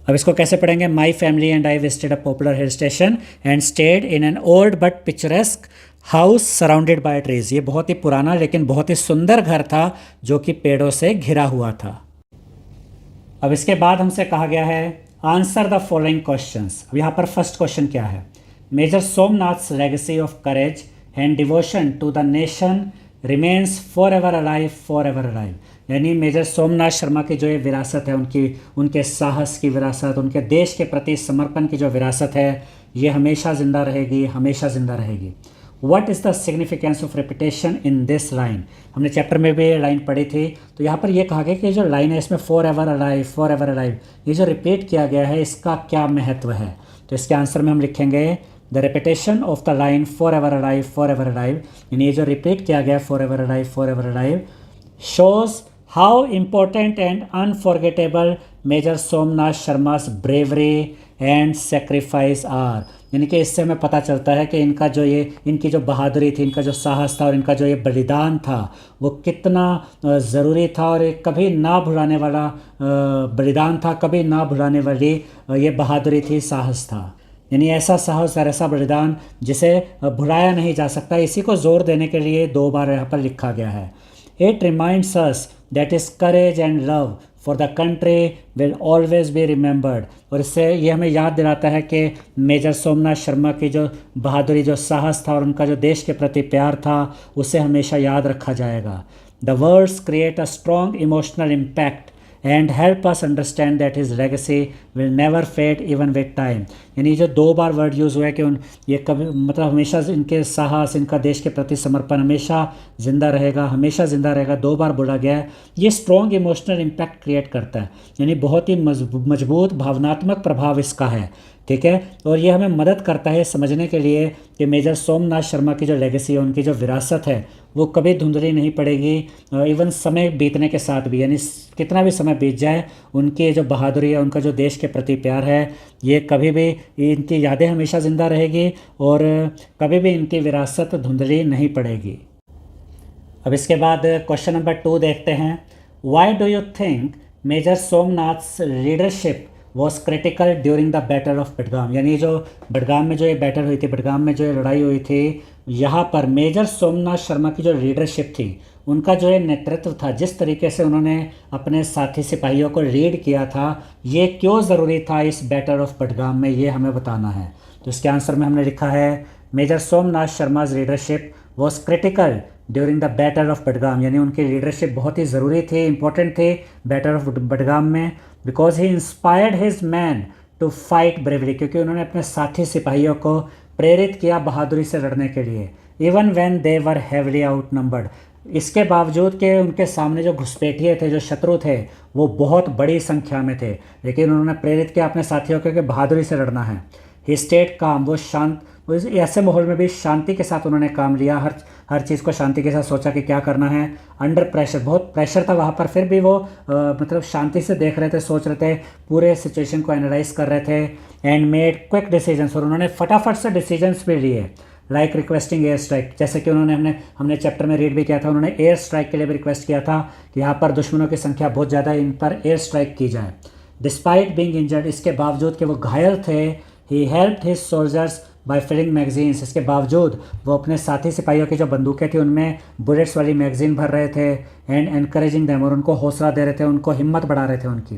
अब इसको कैसे पढ़ेंगे, my family and I visited a popular hill station and stayed in an old but picturesque house surrounded by trees. ये बहुत ही पुराना लेकिन बहुत ही सुंदर घर था जो कि पेड़ों से घिरा हुआ था। अब इसके बाद हमसे कहा गया है आंसर द फॉलोइंग क्वेश्चंस। अब यहाँ पर फर्स्ट क्वेश्चन क्या है, major Somnath's legacy of courage and devotion to the nation remains for ever alive, for ever alive, यानी मेजर सोमनाथ शर्मा की जो ये विरासत है, उनके साहस की विरासत, उनके देश के प्रति समर्पण की जो विरासत है, ये हमेशा ज़िंदा रहेगी, हमेशा ज़िंदा रहेगी। What is the significance of repetition in this line, हमने चैप्टर में भी ये लाइन पढ़ी थी। तो यहाँ पर ये कहा गया कि जो लाइन है इसमें for ever alive, for ever alive, ये जो रिपीट किया गया है इसका क्या महत्व है। तो इसके आंसर में हम लिखेंगे the repetition of the line for ever alive, for ever alive, यानी ये जो रिपीट किया गया for ever alive, for ever alive, shows how important and unforgettable Major Somnath Sharma's bravery and sacrifice are, यानी कि इससे हमें पता चलता है कि इनकी जो बहादुरी थी, इनका जो साहस था और इनका जो ये बलिदान था वो कितना ज़रूरी था और एक कभी ना भुलाने वाला बलिदान था, कभी ना भुलाने वाली ये बहादुरी थी, साहस था। यानी ऐसा साहस और ऐसा बलिदान जिसे भुलाया नहीं जा सकता, इसी को जोर देने के लिए दो बार यहाँ पर लिखा गया है। It reminds us that is courage and love for the country will always be remembered, और इससे ये हमें याद दिलाता है कि मेजर सोमनाथ शर्मा की जो बहादुरी, जो साहस था और उनका जो देश के प्रति प्यार था, उसे हमेशा याद रखा जाएगा। The words create a strong emotional impact and help us understand that his legacy will never fade even with time. यानी जो 2 बार वर्ड यूज़ हुआ है कि ये कभी मतलब हमेशा इनके साहस, इनका देश के प्रति समर्पण हमेशा ज़िंदा रहेगा, हमेशा ज़िंदा रहेगा, 2 बार बोला गया है। ये स्ट्रॉन्ग इमोशनल इम्पैक्ट क्रिएट करता है, यानी बहुत ही मजबूत भावनात्मक प्रभाव इसका है, ठीक है। और ये हमें मदद करता है समझने के लिए कि मेजर सोमनाथ शर्मा की जो लेगेसी है, उनकी जो विरासत है, वो कभी धुंधली नहीं पड़ेगी। इवन समय बीतने के साथ भी, यानी कितना भी समय बीत जाए, उनकी जो बहादुरी है, उनका जो देश के प्रति प्यार है, ये कभी भी, इनकी यादें हमेशा ज़िंदा रहेगी और कभी भी इनकी विरासत धुंधली नहीं पड़ेगी। अब इसके बाद क्वेश्चन नंबर 2 देखते हैं। Why do you think major Somnath's leadership was critical during the battle of Budgam. यानी जो बडगाम में जो ये बैटल हुई थी, बडगाम में जो ये लड़ाई हुई थी, यहाँ पर मेजर सोमनाथ शर्मा की जो लीडरशिप थी, उनका जो ये नेतृत्व था, जिस तरीके से उन्होंने अपने साथी सिपाहियों को लीड किया था, ये क्यों ज़रूरी था इस बैटल ऑफ बडगाम में, ये हमें बताना है। तो इसके आंसर में हमने लिखा है major Somnath Sharma's leadership was critical during the battle of Budgam. यानी उनकी लीडरशिप बहुत ही ज़रूरी थी, इंपॉर्टेंट थी बैटल ऑफ बडगाम में, because he inspired his man to fight bravery. क्योंकि उन्होंने अपने साथी सिपाहियों को प्रेरित किया बहादुरी से लड़ने के लिए, even when they were heavily outnumbered. इसके बावजूद कि उनके सामने जो घुसपैठिए थे, जो शत्रु थे, वो बहुत बड़ी संख्या में थे, लेकिन उन्होंने प्रेरित किया अपने साथियों को कि बहादुरी से लड़ना है। ही स्टेट काम, वो शांत, ऐसे माहौल में भी शांति के साथ उन्होंने काम लिया, हर चीज़ को शांति के साथ सोचा कि क्या करना है। अंडर प्रेशर, बहुत प्रेशर था वहाँ पर, फिर भी वो मतलब शांति से देख रहे थे, सोच रहे थे, पूरे सिचुएशन को एनालाइज कर रहे थे। एंड मेड क्विक डिसीजंस, और उन्होंने फटाफट से डिसीजंस भी लिए, लाइक रिक्वेस्टिंग एयर स्ट्राइक। जैसे कि हमने चैप्टर में रीड भी किया था, उन्होंने एयर स्ट्राइक के लिए भी रिक्वेस्ट किया था कि यहाँ पर दुश्मनों की संख्या बहुत ज़्यादा है, इन पर एयर स्ट्राइक की जाए। डिस्पाइट बीइंग इंजर्ड, इसके बावजूद कि वो घायल थे, he helped his soldiers by filling magazines. इसके बावजूद वो अपने साथी सिपाहियों की जो बंदूकें थी, उनमें बुलेट्स वाली मैगजीन भर रहे थे। एंड एनकरेजिंग देम, और उनको हौसला दे रहे थे, उनको हिम्मत बढ़ा रहे थे उनकी।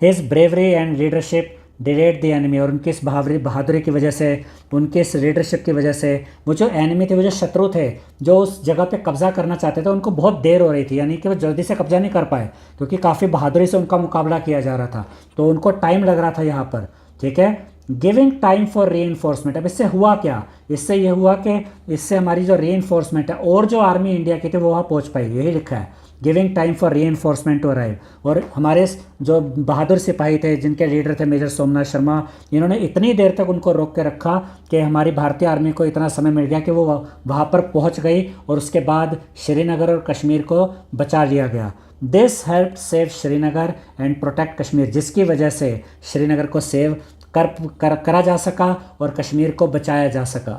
His bravery and leadership delayed the enemy, और उनकी इस बहादुरी की वजह से, उनकी इस लीडरशिप की वजह से, वो जो एनिमी थे, वो जो शत्रु थे, जो उस जगह पे कब्जा करना चाहते थे, उनको बहुत देर हो रही थी। यानी कि वो जल्दी से कब्जा नहीं कर पाए, क्योंकि काफ़ी बहादुरी से उनका मुकाबला किया जा रहा था, तो उनको टाइम लग रहा था यहाँ पर, ठीक है। गिविंग टाइम फॉर री इन्फोर्समेंट, अब इससे हुआ क्या, इससे ये हुआ कि इससे हमारी जो री इन्फोर्समेंट है, और जो आर्मी इंडिया की थी वो वहाँ पहुँच पाई, यही लिखा है, giving time for reinforcement to arrive. और हमारे जो बहादुर सिपाही थे, जिनके लीडर थे मेजर सोमनाथ शर्मा, इन्होंने इतनी देर तक उनको रोक के रखा कि हमारी भारतीय आर्मी को इतना समय मिल गया कि वो वहाँ पर पहुँच गई, और उसके बाद श्रीनगर और कश्मीर को बचा लिया गया। This help save Srinagar and protect Kashmir, जिसकी वजह से श्रीनगर को सेव करा जा सका और कश्मीर को बचाया जा सका।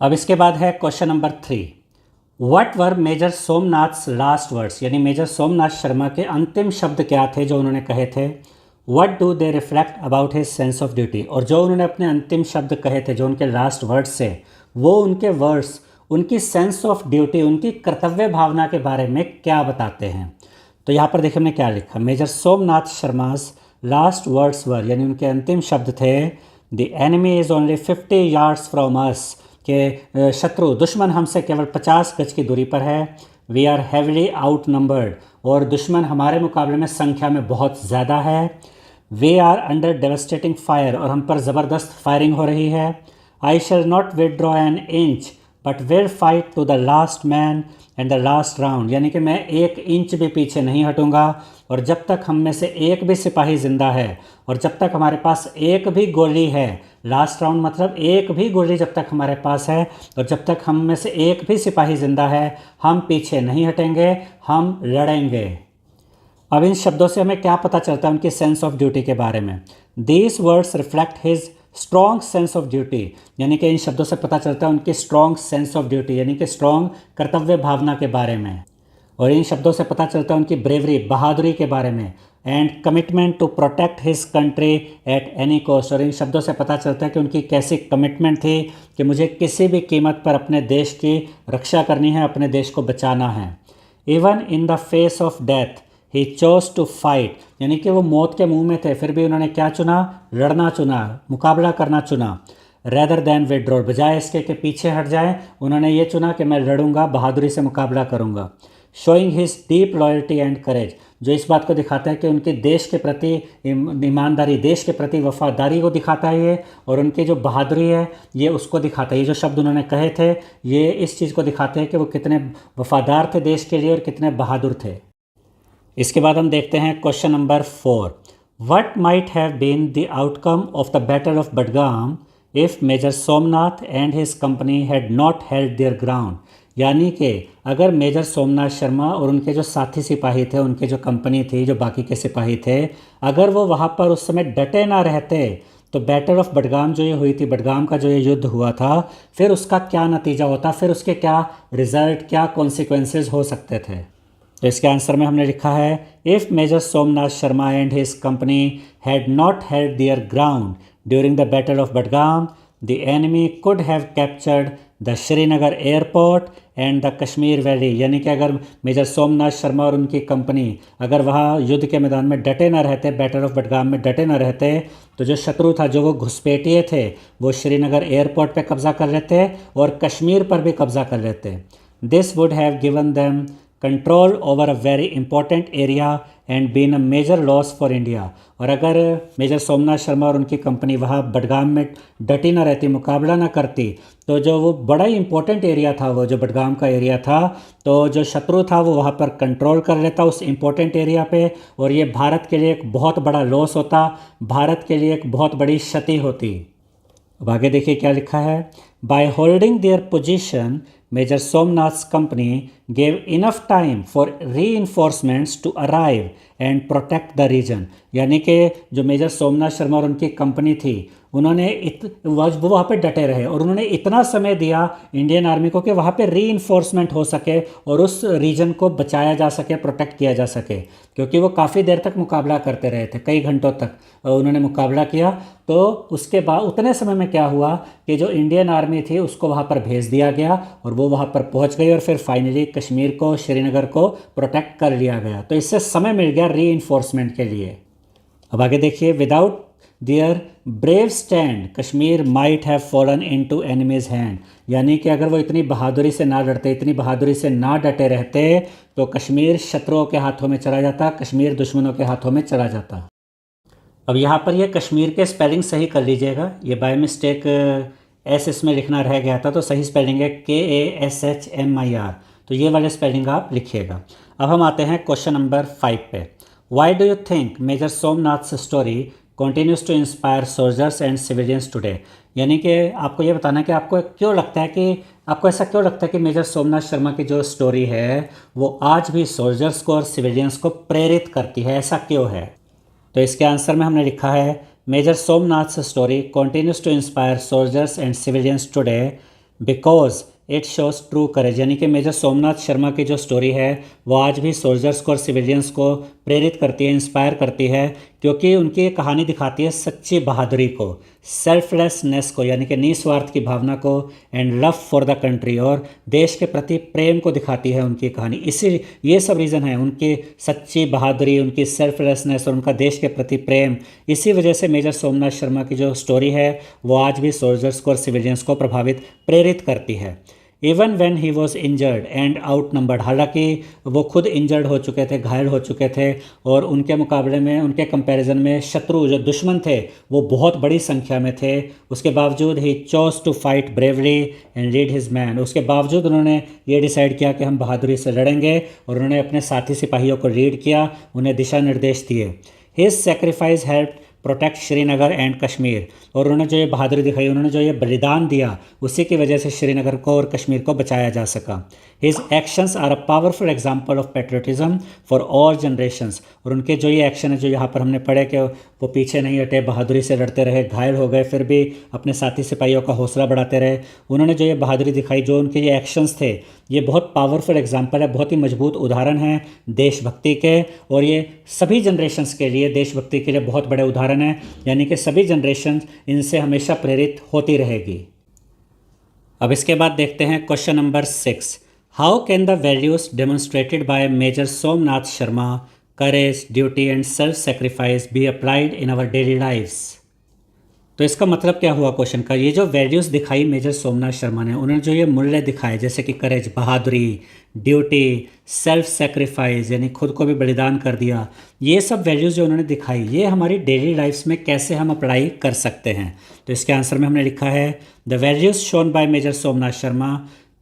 अब इसके बाद है question number 3। What were major Somnath's last words, यानी मेजर सोमनाथ शर्मा के अंतिम शब्द क्या थे जो उन्होंने कहे थे। What do they reflect about his sense of duty, और जो उन्होंने अपने अंतिम शब्द कहे थे, जो उनके लास्ट वर्ड्स थे, वो उनके वर्ड्स उनकी सेंस ऑफ ड्यूटी, उनकी कर्तव्य भावना के बारे में क्या बताते हैं। तो यहाँ पर देखिए हमने क्या लिखा, Major Somnath Sharma's last words were, यानी उनके अंतिम शब्द थे, the enemy is only 50 yards from us, के शत्रु दुश्मन हमसे केवल 50 गज की दूरी पर है। वी आर हैविली आउट नंबर्ड, और दुश्मन हमारे मुकाबले में संख्या में बहुत ज़्यादा है। We are under devastating fire, और हम पर ज़बरदस्त फायरिंग हो रही है। I shall not withdraw an inch but will fight to the last man and the last round, यानी कि मैं 1 इंच भी पीछे नहीं हटूंगा, और जब तक हम में से एक भी सिपाही ज़िंदा है, और जब तक हमारे पास एक भी गोली है, लास्ट राउंड मतलब एक भी गोली जब तक हमारे पास है, और जब तक हम में से एक भी सिपाही ज़िंदा है, हम पीछे नहीं हटेंगे, हम लड़ेंगे। अब इन शब्दों से हमें क्या पता चलता है उनकी सेंस ऑफ ड्यूटी के बारे में। These words reflect his strong sense of duty, यानी कि इन शब्दों से पता चलता है उनकी स्ट्रॉन्ग सेंस ऑफ ड्यूटी, यानी कि स्ट्रॉन्ग कर्तव्य भावना के बारे में। और इन शब्दों से पता चलता है उनकी ब्रेवरी, बहादुरी के बारे में। And commitment to protect his country at any cost, और इन शब्दों से पता चलता है कि उनकी कैसी कमिटमेंट थी कि मुझे किसी भी कीमत पर अपने देश की रक्षा करनी है, अपने देश को बचाना है। Even in the face of death he chose to fight, यानी कि वो मौत के मुंह में थे, फिर भी उन्होंने क्या चुना, लड़ना चुना, मुकाबला करना चुना। रेदर दैन विड्रॉ, बजाय इसके कि पीछे हट जाए, उन्होंने ये चुना कि मैं लड़ूंगा, बहादुरी से मुकाबला करूंगा। Showing his deep loyalty and courage, जो इस बात को दिखाता है कि उनके देश के प्रति ईमानदारी, देश के प्रति वफादारी को दिखाता है ये, और उनकी जो बहादुरी है ये उसको दिखाता है। ये जो शब्द उन्होंने कहे थे ये इस चीज़ को दिखाते हैं कि वो कितने वफादार थे देश के लिए और कितने बहादुर थे। इसके बाद हम देखते हैं question number 4। What might have been the outcome of the battle of Budgam if Major Somnath and his company had not held their ground. यानी कि अगर मेजर सोमनाथ शर्मा और उनके जो साथी सिपाही थे, उनके जो कंपनी थी, जो बाकी के सिपाही थे, अगर वो वहाँ पर उस समय डटे ना रहते तो बैटल ऑफ बडगाम जो ये हुई थी, बडगाम का जो ये युद्ध हुआ था, फिर उसका क्या नतीजा होता, फिर उसके क्या रिजल्ट, क्या कॉन्सिक्वेंसेस हो सकते थे। तो इसके आंसर में हमने लिखा है if Major Somnath Sharma and his company had not held their ground during the battle of Budgam the enemy could have captured the Srinagar airport and the Kashmir valley. यानी कि अगर मेजर सोमनाथ शर्मा और उनकी कंपनी अगर वहाँ युद्ध के मैदान में डटे ना रहते, बैटल ऑफ बडगाम में डटे ना रहते, तो जो शत्रु था, जो वो घुसपैठिए थे, वो श्रीनगर एयरपोर्ट पे कब्जा कर लेते और कश्मीर पर भी कब्जा कर लेते। This would have given them control over a very important area and been a major loss for India. और अगर मेजर सोमनाथ शर्मा और उनकी कंपनी वहाँ बडगाम में डटी ना रहती, मुकाबला ना करती, तो जो वो बड़ा ही इंपॉर्टेंट एरिया था, वो जो बडगाम का एरिया था, तो जो शत्रु था वो वहाँ पर कंट्रोल कर लेता उस इंपॉर्टेंट एरिया पे, और ये भारत के लिए एक बहुत बड़ा लॉस होता, भारत के लिए एक बहुत बड़ी क्षति होती। अब आगे देखिए क्या लिखा है। By holding their position major Somnath's company gave enough time for reinforcements to arrive and protect the region. यानी कि जो मेजर सोमनाथ शर्मा और उनकी कंपनी थी, उन्होंने वो वहाँ पे डटे रहे और उन्होंने इतना समय दिया इंडियन आर्मी को कि वहाँ पे रीइंफोर्समेंट हो सके और उस रीजन को बचाया जा सके, प्रोटेक्ट किया जा सके, क्योंकि वो काफ़ी देर तक मुकाबला करते रहे थे, कई घंटों तक उन्होंने मुकाबला किया। तो उसके बाद उतने समय में क्या हुआ कि जो इंडियन आर्मी थी उसको वहाँ पर भेज दिया गया और वो वहाँ पर पहुँच गई और फिर फाइनली कश्मीर को, श्रीनगर को प्रोटेक्ट कर लिया गया। तो इससे समय मिल गया रीइंफोर्समेंट के लिए। अब आगे देखिए, without their brave stand Kashmir might have fallen into enemies hand. यानी कि अगर वो इतनी बहादुरी से ना डरते, इतनी बहादुरी से ना डटे रहते, तो कश्मीर शत्रुओं के हाथों में चला जाता, कश्मीर दुश्मनों के हाथों में चला जाता। अब यहाँ पर ये कश्मीर के स्पेलिंग सही कर लीजिएगा, ये बाय मिस्टेक एस इसमें लिखना रह गया था, तो सही स्पेलिंग है KASHMIR, तो ये वाले स्पेलिंग आप लिखिएगा। अब हम आते हैं क्वेश्चन नंबर 5 पे। Why do you think major Somnath's story continues to inspire soldiers and civilians today. यानी कि आपको ये बताना है कि आपको क्यों लगता है कि आपको ऐसा क्यों लगता है कि मेजर सोमनाथ शर्मा की जो स्टोरी है वो आज भी सोल्जर्स को और सिविलियंस को प्रेरित करती है, ऐसा क्यों है। तो इसके आंसर में हमने लिखा है major Somnath's story continues to inspire soldiers and civilians today because it shows true courage. यानी कि मेजर सोमनाथ शर्मा की जो स्टोरी है वो आज भी सोल्जर्स को और सिविलियंस को प्रेरित करती है, इंस्पायर करती है, क्योंकि उनकी ये कहानी दिखाती है सच्ची बहादुरी को, सेल्फलेसनेस को, यानी कि निस्वार्थ की भावना को, and love for the country, और देश के प्रति प्रेम को दिखाती है उनकी कहानी। इसी ये सब रीज़न है, उनकी सच्ची बहादुरी, उनकी सेल्फलेसनेस और उनका देश के प्रति प्रेम। इसी वजह से मेजर सोमनाथ शर्मा की जो स्टोरी है वो आज भी सोल्जर्स को और सिविलियंस को प्रेरित करती है। Even when he was injured and out numbered, हालांकि वो खुद इंजर्ड हो चुके थे, घायल हो चुके थे, और उनके मुकाबले में, उनके कंपैरिजन में शत्रु जो दुश्मन थे वो बहुत बड़ी संख्या में थे, उसके बावजूद he chose to fight bravely and lead his man. उसके बावजूद उन्होंने ये डिसाइड किया कि हम बहादुरी से लड़ेंगे, और उन्होंने अपने साथी सिपाहियों को लीड किया, उन्हें दिशा निर्देश दिए। His sacrifice help protect Srinagar and Kashmir, और उन्होंने जो ये बहादुरी दिखाई, उन्होंने जो ये बलिदान दिया, उसी की वजह से श्रीनगर को और कश्मीर को बचाया जा सका। His actions are a powerful example of patriotism for all generations, और उनके जो ये एक्शन है जो यहाँ पर हमने पढ़े कि वो पीछे नहीं हटे, बहादुरी से लड़ते रहे, घायल हो गए, फिर भी अपने साथी सिपाहियों का हौसला बढ़ाते रहे। उन्होंने जो ये बहादुरी दिखाई, जो उनके ये एक्शंस थे, ये बहुत पावरफुल एग्जाम्पल है, बहुत ही मजबूत उदाहरण है देशभक्ति के, और ये सभी जनरेशन्स के लिए देशभक्ति के लिए बहुत बड़े उदाहरण है। यानी कि सभी जनरेशन इनसे हमेशा प्रेरित होती रहेगी। अब इसके बाद देखते हैं question number 6। How can the values demonstrated by Major Somnath Sharma, courage, duty and self sacrifice be applied in our daily lives. तो इसका मतलब क्या हुआ क्वेश्चन का, ये जो वैल्यूज़ दिखाई मेजर सोमनाथ शर्मा ने, उन्होंने जो ये मूल्य दिखाए जैसे कि करेज, बहादुरी, ड्यूटी, सेल्फ सेक्रीफाइस यानी खुद को भी बलिदान कर दिया, ये सब वैल्यूज़ जो उन्होंने दिखाई ये हमारी डेली लाइफ्स में कैसे हम अप्लाई कर सकते हैं। तो इसके आंसर में हमने लिखा है the values shown by Major Somnath Sharma,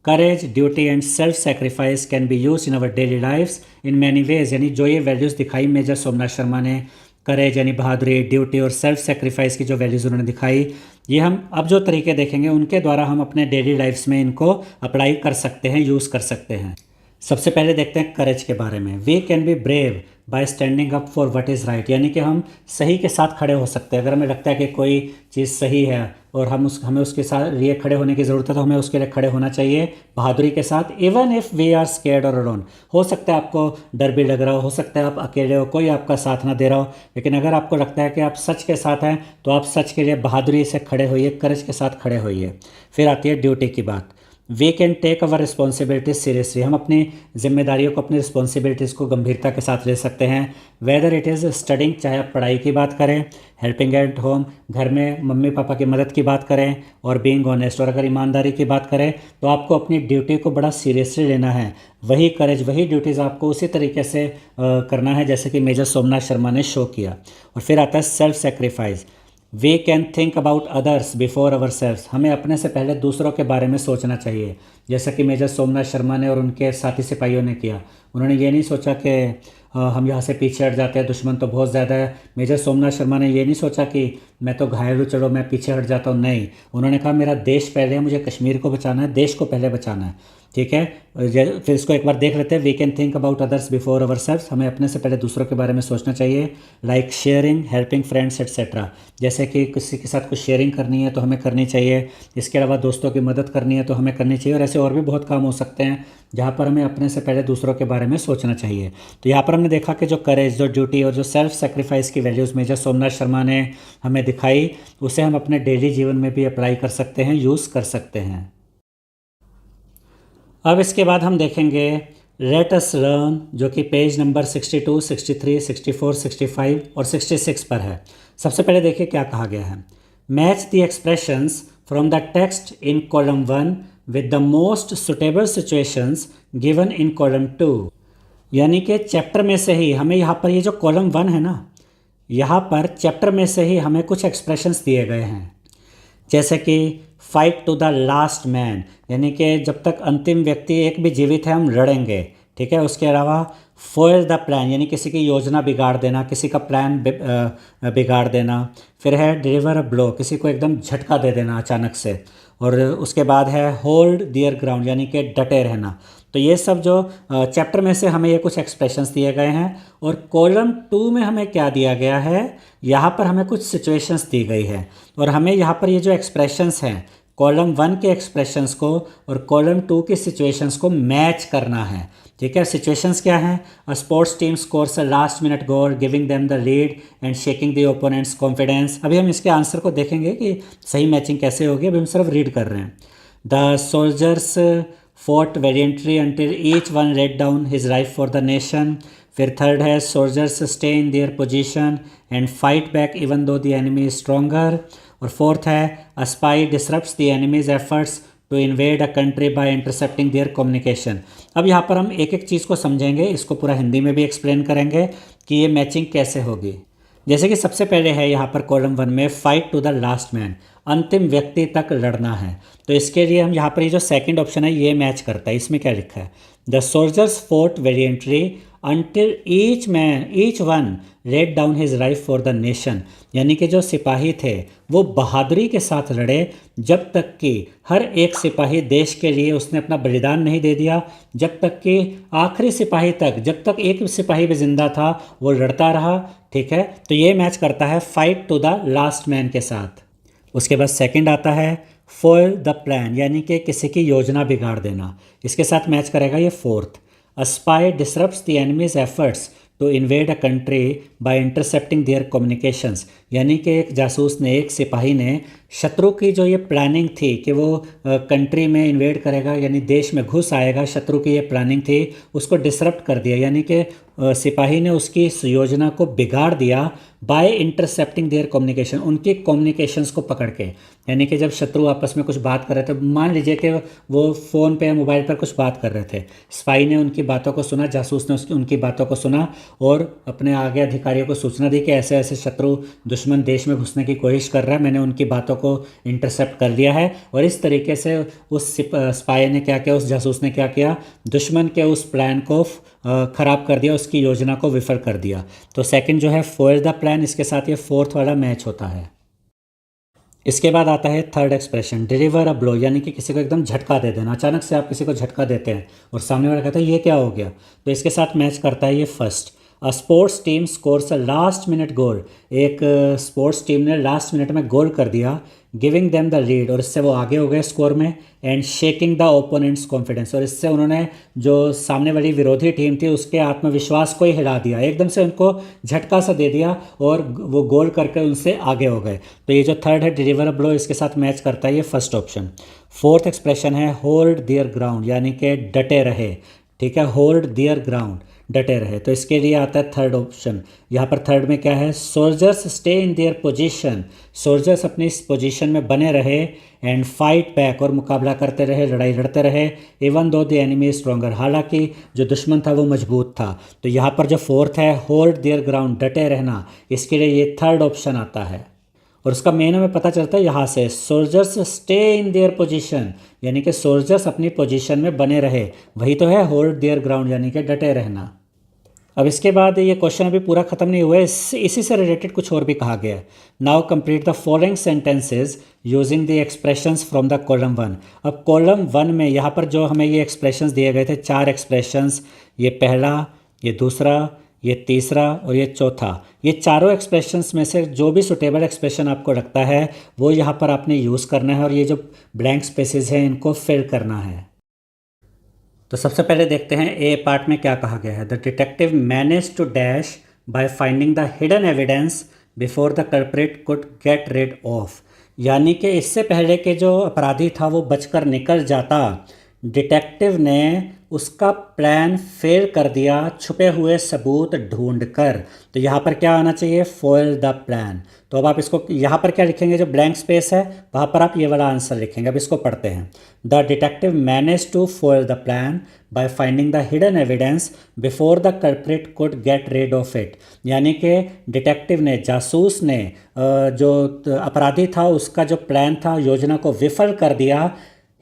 courage, duty and self sacrifice can be use in our daily lifes in many ways. यानी जो ये वैल्यूज़ दिखाई मेजर सोमनाथ शर्मा ने, करेज यानी बहादुरी, ड्यूटी और सेल्फ सेक्रीफाइस की जो वैल्यूज़ उन्होंने दिखाई, ये हम अब जो तरीके देखेंगे उनके द्वारा हम अपने डेली लाइफ्स में इनको अप्लाई कर सकते हैं, यूज़ कर सकते हैं। सबसे पहले देखते हैं करेज के बारे में। We can be brave by standing up for what is right, यानी कि हम सही के साथ खड़े हो सकते हैं। अगर हमें लगता है कि कोई चीज़ सही है और हमें उसके साथ लिए खड़े होने की ज़रूरत है तो हमें उसके लिए खड़े होना चाहिए बहादुरी के साथ। Even if we are scared or alone, हो सकता है आपको डर भी लग रहा हो सकता है आप अकेले हो, कोई आपका साथ ना दे रहा हो, लेकिन अगर आपको लगता है कि आप सच के साथ हैं तो आप सच के लिए बहादुरी से खड़े होइए, करेज के साथ खड़े होइए। फिर आती है ड्यूटी की बात। We can take our responsibilities seriously, हम अपनी जिम्मेदारियों को, अपनी रिस्पॉन्सिबिलिटीज़ को गंभीरता के साथ ले सकते हैं। वेदर इट इज़ स्टडिंग, चाहे आप पढ़ाई की बात करें, हेल्पिंग एट होम, घर में मम्मी पापा की मदद की बात करें, और बीइंग ऑनेस्ट, और अगर ईमानदारी की बात करें तो आपको अपनी ड्यूटी को बड़ा सीरियसली लेना है। वही करेज, वही ड्यूटीज़ आपको उसी तरीके से करना है जैसे कि मेजर सोमनाथ शर्मा ने शो किया। और फिर आता है self sacrifice. We can think about others before ourselves, हमें अपने से पहले दूसरों के बारे में सोचना चाहिए, जैसा कि मेजर सोमनाथ शर्मा ने और उनके साथी सिपाहियों ने किया। उन्होंने ये नहीं सोचा कि हम यहाँ से पीछे हट जाते हैं, दुश्मन तो बहुत ज़्यादा है। मेजर सोमनाथ शर्मा ने ये नहीं सोचा कि मैं तो घायल हूँ, चलो मैं पीछे हट जाता हूँ। नहीं, उन्होंने कहा मेरा देश पहले है, मुझे कश्मीर को बचाना है, देश को पहले बचाना है। ठीक है, फिर इसको एक बार देख लेते हैं। We can think about others before ourselves, हमें अपने से पहले दूसरों के बारे में सोचना चाहिए। Like sharing, helping friends etcetera, जैसे कि किसी के साथ कुछ शेयरिंग करनी है तो हमें करनी चाहिए। इसके अलावा दोस्तों की मदद करनी है तो हमें करनी चाहिए। और ऐसे और भी बहुत काम हो सकते हैं जहाँ पर हमें अपने से पहले दूसरों के बारे में सोचना चाहिए। तो यहाँ पर हमने देखा कि जो करेज, जो ड्यूटी और जो सेल्फ सेक्रीफाइस की वैल्यूज़ मेजर सोमनाथ शर्मा ने हमें दिखाई, उसे हम अपने डेली जीवन में भी अप्लाई कर सकते हैं, यूज़ कर सकते हैं। अब इसके बाद हम देखेंगे लेट अस लर्न, जो कि पेज नंबर 62, 63, 64, 65 और 66 पर है। सबसे पहले देखिए क्या कहा गया है। Match the expressions from the text in column 1 with the most suitable situations given in column 2, यानी कि चैप्टर में से ही हमें यहाँ पर, ये जो कॉलम 1 है ना, यहाँ पर चैप्टर में से ही हमें कुछ एक्सप्रेशंस दिए गए हैं, जैसे कि fight to the last man, यानी कि जब तक अंतिम व्यक्ति एक भी जीवित है हम लड़ेंगे। ठीक है, उसके अलावा फॉयल द प्लान, यानी किसी की योजना बिगाड़ देना, किसी का प्लान बिगाड़ देना। फिर है डिलीवर अ ब्लो, किसी को एकदम झटका दे देना अचानक से। और उसके बाद है होल्ड देयर ग्राउंड, यानी कि डटे रहना। तो ये सब जो चैप्टर में से हमें ये कुछ एक्सप्रेशंस दिए गए हैं। और कॉलम 2 में हमें क्या दिया गया है, यहाँ पर हमें कुछ सिचुएशंस दी गई है और हमें यहाँ पर ये जो एक्सप्रेशंस हैं, कॉलम 1 के एक्सप्रेशंस को और कॉलम 2 के सिचुएशंस को मैच करना है। ठीक है, सिचुएशंस क्या हैं? अ sports team scores a last minute goal giving them the lead and shaking the opponents confidence. अभी हम इसके आंसर को देखेंगे कि सही मैचिंग कैसे होगी, अभी हम सिर्फ रीड कर रहे हैं। The soldiers fought valiantly until each one laid down his life for the nation. फिर थर्ड है soldiers stay in their position and fight back even though the enemy is stronger. और फोर्थ है a spy disrupts the enemy's efforts to invade a country by intercepting their communication. अब यहाँ पर हम एक एक चीज़ को समझेंगे, इसको पूरा हिंदी में भी एक्सप्लेन करेंगे कि ये मैचिंग कैसे होगी। जैसे कि सबसे पहले है यहाँ पर कॉलम 1 में fight to the last man, अंतिम व्यक्ति तक लड़ना है। तो इसके लिए हम यहाँ पर ये जो सेकंड ऑप्शन है ये मैच करता है। इसमें क्या लिखा है? The soldiers fought valiantly until each one laid down his life for the nation, यानी कि जो सिपाही थे वो बहादुरी के साथ लड़े जब तक कि हर एक सिपाही देश के लिए उसने अपना बलिदान नहीं दे दिया, जब तक कि आखिरी सिपाही तक, जब तक एक सिपाही भी जिंदा था वो लड़ता रहा। ठीक है, तो ये मैच करता है fight to the last man के साथ। उसके बाद सेकंड आता है फॉयल द प्लान, यानी कि किसी की योजना बिगाड़ देना, इसके साथ मैच करेगा ये fourth. A spy disrupts the enemy's efforts to invade a country by intercepting their communications, यानी कि एक जासूस ने, एक सिपाही ने शत्रु की जो ये प्लानिंग थी कि वो कंट्री में इन्वेड करेगा यानी देश में घुस आएगा, शत्रु की ये प्लानिंग थी, उसको डिसरप्ट कर दिया, यानी कि सिपाही ने उसकी इस योजना को बिगाड़ दिया बाय इंटरसेप्टिंग देयर कम्युनिकेशन, उनकी कम्युनिकेशंस को पकड़ के। यानी कि जब शत्रु आपस में कुछ बात कर रहे थे, मान लीजिए कि वो फ़ोन पे या मोबाइल पर कुछ बात कर रहे थे, स्पाई ने उनकी बातों को सुना, जासूस ने उनकी बातों को सुना और अपने आगे अधिकारियों को सूचना दी कि ऐसे ऐसे शत्रु दुश्मन देश में घुसने की कोशिश कर रहा है, मैंने उनकी बातों को इंटरसेप्ट कर लिया है। और इस तरीके से उस स्पाई ने क्या किया, उस जासूस ने क्या किया, दुश्मन के उस प्लान को ख़राब कर दिया, उसकी योजना को विफल कर दिया। तो सेकंड जो है फोइल द प्लान, इसके साथ ये फोर्थ वाला मैच होता है। इसके बाद आता है third expression, deliver a blow, यानी कि किसी को एकदम झटका दे देना। अचानक से आप किसी को झटका देते हैं और सामने वाला कहता है ये क्या हो गया, तो इसके साथ मैच करता है ये first. A sports team scores a last minute goal, एक स्पोर्ट्स टीम ने लास्ट मिनट में गोल कर दिया, गिविंग देम द लीड, और इससे वो आगे हो गए स्कोर में, and shaking the opponents confidence, और इससे उन्होंने जो सामने वाली विरोधी टीम थी उसके आत्मविश्वास को ही हिला दिया, एकदम से उनको झटका सा दे दिया और वो गोल करके उनसे आगे हो गए। तो ये जो थर्ड है डिलीवर अ ब्लो, इसके साथ मैच करता है ये फर्स्ट ऑप्शन। फोर्थ एक्सप्रेशन है होल्ड देयर ग्राउंड, यानी कि डटे रहे, ठीक है, होल्ड देयर ग्राउंड, डटे रहे। तो इसके लिए आता है थर्ड ऑप्शन। यहाँ पर थर्ड में क्या है, soldiers stay in their position, soldiers अपनी इस पोजीशन में बने रहे, एंड फाइट बैक, और मुकाबला करते रहे, लड़ाई लड़ते रहे, even though the enemy stronger, हालांकि जो दुश्मन था वो मजबूत था। तो यहाँ पर जो फोर्थ है होल्ड देयर ग्राउंड, डटे रहना, इसके लिए ये थर्ड ऑप्शन आता है। और उसका मेन हमें पता चलता है यहाँ से, soldiers stay in their position, यानी कि सोल्जर्स अपनी पोजीशन में बने रहे, वही तो है होल्ड देयर ग्राउंड, यानी कि डटे रहना। अब इसके बाद ये क्वेश्चन अभी पूरा खत्म नहीं हुआ है, इसी से रिलेटेड कुछ और भी कहा गया है। Now complete the following sentences using the expressions from the column 1। अब कॉलम 1 में यहाँ पर जो हमें ये एक्सप्रेशंस दिए गए थे, 4 एक्सप्रेशंस, ये पहला, ये दूसरा, ये तीसरा और ये चौथा, ये चारों एक्सप्रेशंस में से जो भी सुटेबल एक्सप्रेशन आपको लगता है वो यहाँ पर आपने यूज़ करना है और ये जो ब्लैंक स्पेसेस हैं इनको फिल करना है। तो सबसे पहले देखते हैं ए पार्ट में क्या कहा गया है। The detective manage to dash by finding the hidden evidence before the culprit could get rid of, यानी कि इससे पहले कि जो अपराधी था वो बचकर निकल जाता, डिटेक्टिव ने उसका प्लान फेल कर दिया छुपे हुए सबूत ढूंढकर। तो यहाँ पर क्या आना चाहिए, फॉइल द प्लान। तो अब आप इसको यहाँ पर क्या लिखेंगे, जो ब्लैंक स्पेस है वहाँ पर आप ये वाला आंसर लिखेंगे। अब इसको पढ़ते हैं। The detective manage to foil the plan by finding the hidden evidence before the culprit could get rid of it, यानी कि डिटेक्टिव ने, जासूस ने जो अपराधी था उसका जो प्लान था, योजना को विफल कर दिया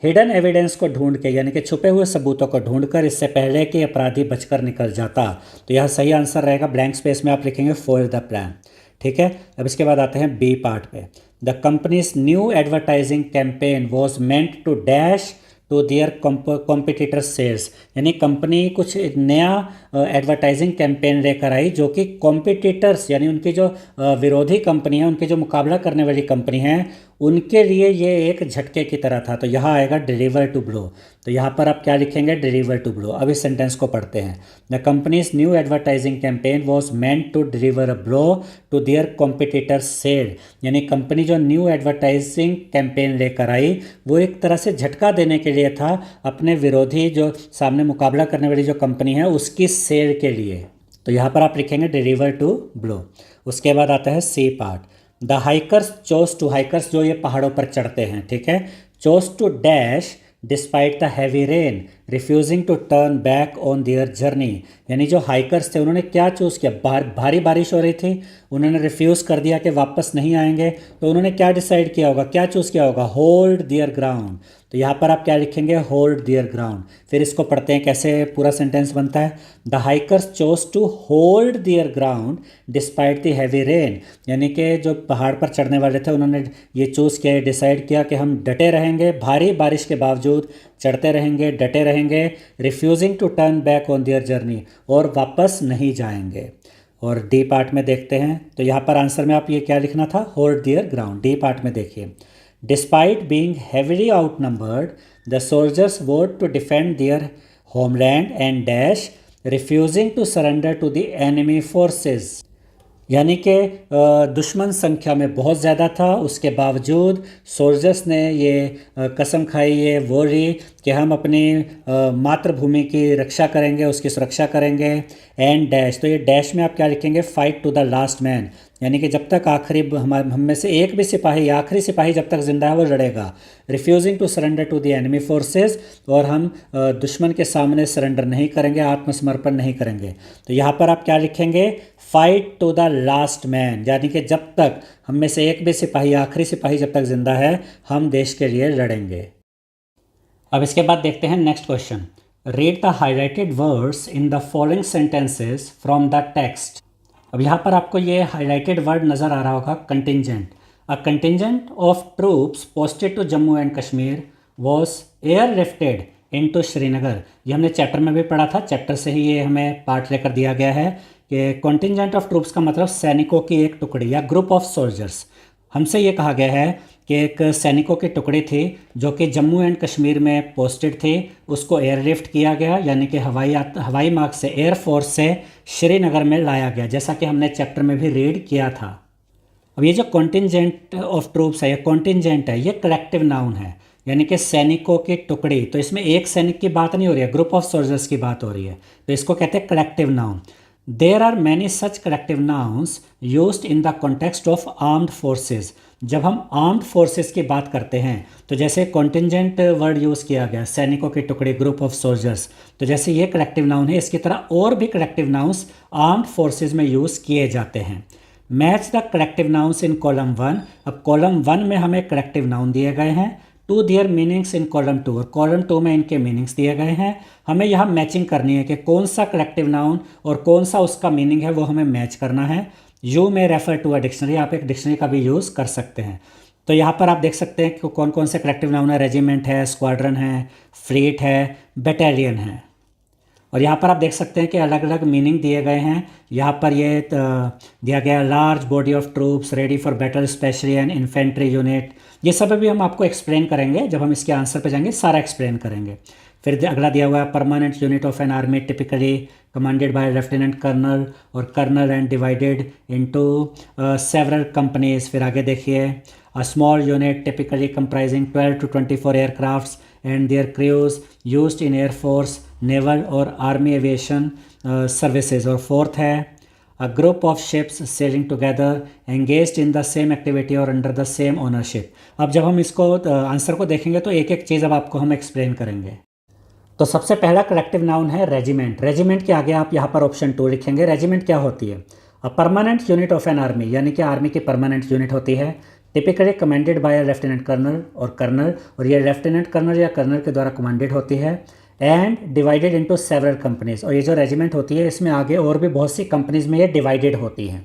हिडन एविडेंस को ढूंढ के, यानी कि छुपे हुए सबूतों को ढूंढकर, इससे पहले कि अपराधी बचकर निकल जाता। तो यह सही आंसर रहेगा, ब्लैंक स्पेस में आप लिखेंगे फॉइल द प्लान, ठीक है। अब इसके बाद आते हैं बी पार्ट पे। The company's new advertising campaign was meant to dash to their competitor sales, यानी कंपनी कुछ नया एडवर्टाइजिंग कैंपेन लेकर आई जो कि कॉम्पिटिटर्स, यानी उनकी जो विरोधी कंपनी है, उनकी जो मुकाबला करने वाली कंपनी है, उनके लिए ये एक झटके की तरह था। तो यहाँ आएगा डिलीवर टू ब्लो। तो यहाँ पर आप क्या लिखेंगे, डिलीवर टू ब्लो। अब इस सेंटेंस को पढ़ते हैं। The company's new advertising campaign was meant to deliver a blow to their competitors sale, यानी कंपनी जो न्यू एडवर्टाइजिंग कैंपेन लेकर आई वो एक तरह से झटका देने के लिए था अपने विरोधी, जो सामने मुकाबला करने वाली जो कंपनी है उसकी सेल के लिए। तो यहाँ पर आप लिखेंगे डिलीवर टू ब्लो। उसके बाद आता है C part. The hikers chose to, hikers जो ये पहाड़ों पर चढ़ते हैं, ठीक है, chose to dash despite the heavy rain refusing to turn back on their journey, यानी जो हाइकर्स थे उन्होंने क्या चूज़ किया, भारी बारिश हो रही थी, उन्होंने रिफ्यूज़ कर दिया कि वापस नहीं आएंगे, तो उन्होंने क्या डिसाइड किया होगा, क्या चूज़ किया होगा, होल्ड देयर ग्राउंड। तो यहाँ पर आप क्या लिखेंगे, होल्ड देयर ग्राउंड। फिर इसको पढ़ते हैं कैसे पूरा सेंटेंस बनता है। The hikers chose to hold their ground despite the heavy rain, यानी कि जो पहाड़ पर चढ़ने वाले थे उन्होंने ये चूज़ किया, डिसाइड किया कि हम डटे रहेंगे, भारी बारिश के बावजूद चढ़ते रहेंगे, डटे रहेंगे, refusing to turn back on their journey, और वापस नहीं जाएंगे। और डी पार्ट में देखते हैं। तो यहाँ पर आंसर में आप ये क्या लिखना था, hold their ground. D part में देखिए, despite being heavily outnumbered the soldiers vote to defend their homeland and dash refusing to surrender to the enemy forces, यानी कि दुश्मन संख्या में बहुत ज़्यादा था, उसके बावजूद सोल्जर्स ने ये कसम खाई, ये वोरी कि हम अपनी मातृभूमि की रक्षा करेंगे, उसकी सुरक्षा करेंगे। एंड डैश, तो ये डैश में आप क्या लिखेंगे, fight to the last man, यानी कि जब तक आखिरी हम में से एक भी सिपाही, आखिरी सिपाही जब तक जिंदा है वो लड़ेगा। Refusing to surrender to the enemy forces, और हम दुश्मन के सामने सरेंडर नहीं करेंगे, आत्मसमर्पण नहीं करेंगे। तो यहाँ पर आप क्या लिखेंगे, fight to the last man, यानी कि जब तक हम में से एक भी सिपाही, आखिरी सिपाही जब तक जिंदा है, हम देश के लिए लड़ेंगे। अब इसके बाद देखते हैं next question. Read the highlighted words in the following sentences from the text. अब यहाँ पर आपको ये हाईलाइटेड वर्ड नज़र आ रहा होगा, contingent. A contingent of troops posted to Jammu and Kashmir was airlifted into Srinagar. ये हमने चैप्टर में भी पढ़ा था, चैप्टर से ही ये हमें पार्ट लेकर दिया गया है कि कंटिंजेंट ऑफ ट्रूप्स का मतलब सैनिकों की एक टुकड़ी या ग्रुप ऑफ सोल्जर्स। हमसे ये कहा गया है कि एक सैनिकों की टुकड़ी थी जो कि जम्मू एंड कश्मीर में पोस्टेड थी, उसको एयरलिफ्ट किया गया, यानी कि हवाई मार्ग से, एयरफोर्स से श्रीनगर में लाया गया, जैसा कि हमने चैप्टर में भी रीड किया था। अब ये जो कॉन्टिंजेंट ऑफ ट्रूप्स है, ये कॉन्टिंजेंट है, ये कलेक्टिव नाउन है, यानी कि सैनिकों की टुकड़ी। तो इसमें एक सैनिक की बात नहीं हो रही है, ग्रुप ऑफ सोल्जर्स की बात हो रही है, तो इसको कहते हैं collective noun. There are many such collective nouns used in the context of armed forces. जब हम आर्म्ड फोर्सेस की बात करते हैं तो जैसे कॉन्टिंजेंट वर्ड यूज़ किया गया, सैनिकों की टुकड़ी, ग्रुप ऑफ सोल्जर्स, तो जैसे ये कलेक्टिव नाउन है, इसकी तरह और भी कलेक्टिव नाउन्स आर्म्ड फोर्सेस में यूज़ किए जाते हैं। Match the collective nouns in column 1। अब कॉलम 1 में हमें कलेक्टिव नाउन दिए गए हैं, to their meanings in column 2, और कॉलम 2 में इनके मीनिंग्स दिए गए हैं। हमें यहाँ मैचिंग करनी है कि कौन सा कलेक्टिव नाउन और कौन सा उसका मीनिंग है, वो हमें मैच करना है। यू में रेफर टू अ डिक्शनरी, आप एक डिक्शनरी का भी यूज़ कर सकते हैं। तो यहाँ पर आप देख सकते हैं कि कौन कौन से कलेक्टिव नाउन है, रेजिमेंट है, स्क्वाड्रन है, फ्लीट है, बटालियन है। और यहाँ पर आप देख सकते हैं कि अलग अलग मीनिंग दिए गए हैं। यहाँ पर ये दिया गया large body of troops ready for battle specially and infantry unit. ये सब भी हम आपको एक्सप्लेन करेंगे, जब हम इसके आंसर पे जाएंगे सारा एक्सप्लेन करेंगे। फिर अगला दिया हुआ है permanent unit of an army typically commanded by lieutenant colonel और colonel and divided into several companies. फिर आगे देखिए, a small unit typically comprising 12 to 24 aircrafts and their crews used in air force, naval or army aviation services. और फोर्थ है a group of ships sailing together engaged in the same activity or under the same ownership. अब जब हम इसको आंसर को देखेंगे तो एक एक चीज़ अब आपको हम एक्सप्लेन करेंगे। तो सबसे पहला कलेक्टिव नाउन है रेजिमेंट। रेजिमेंट के आगे आप यहाँ पर ऑप्शन 2 लिखेंगे। रेजिमेंट क्या होती है? A permanent unit of an army, यानी कि आर्मी की परमानेंट यूनिट होती है, typically commanded by lieutenant colonel और कर्नल, और ये लेफ्टिनेंट कर्नल या कर्नल के द्वारा कमांडेड होती है, and divided into several companies. और ये जो रेजिमेंट होती है इसमें आगे और भी बहुत सी कंपनीज में ये डिवाइडेड होती हैं,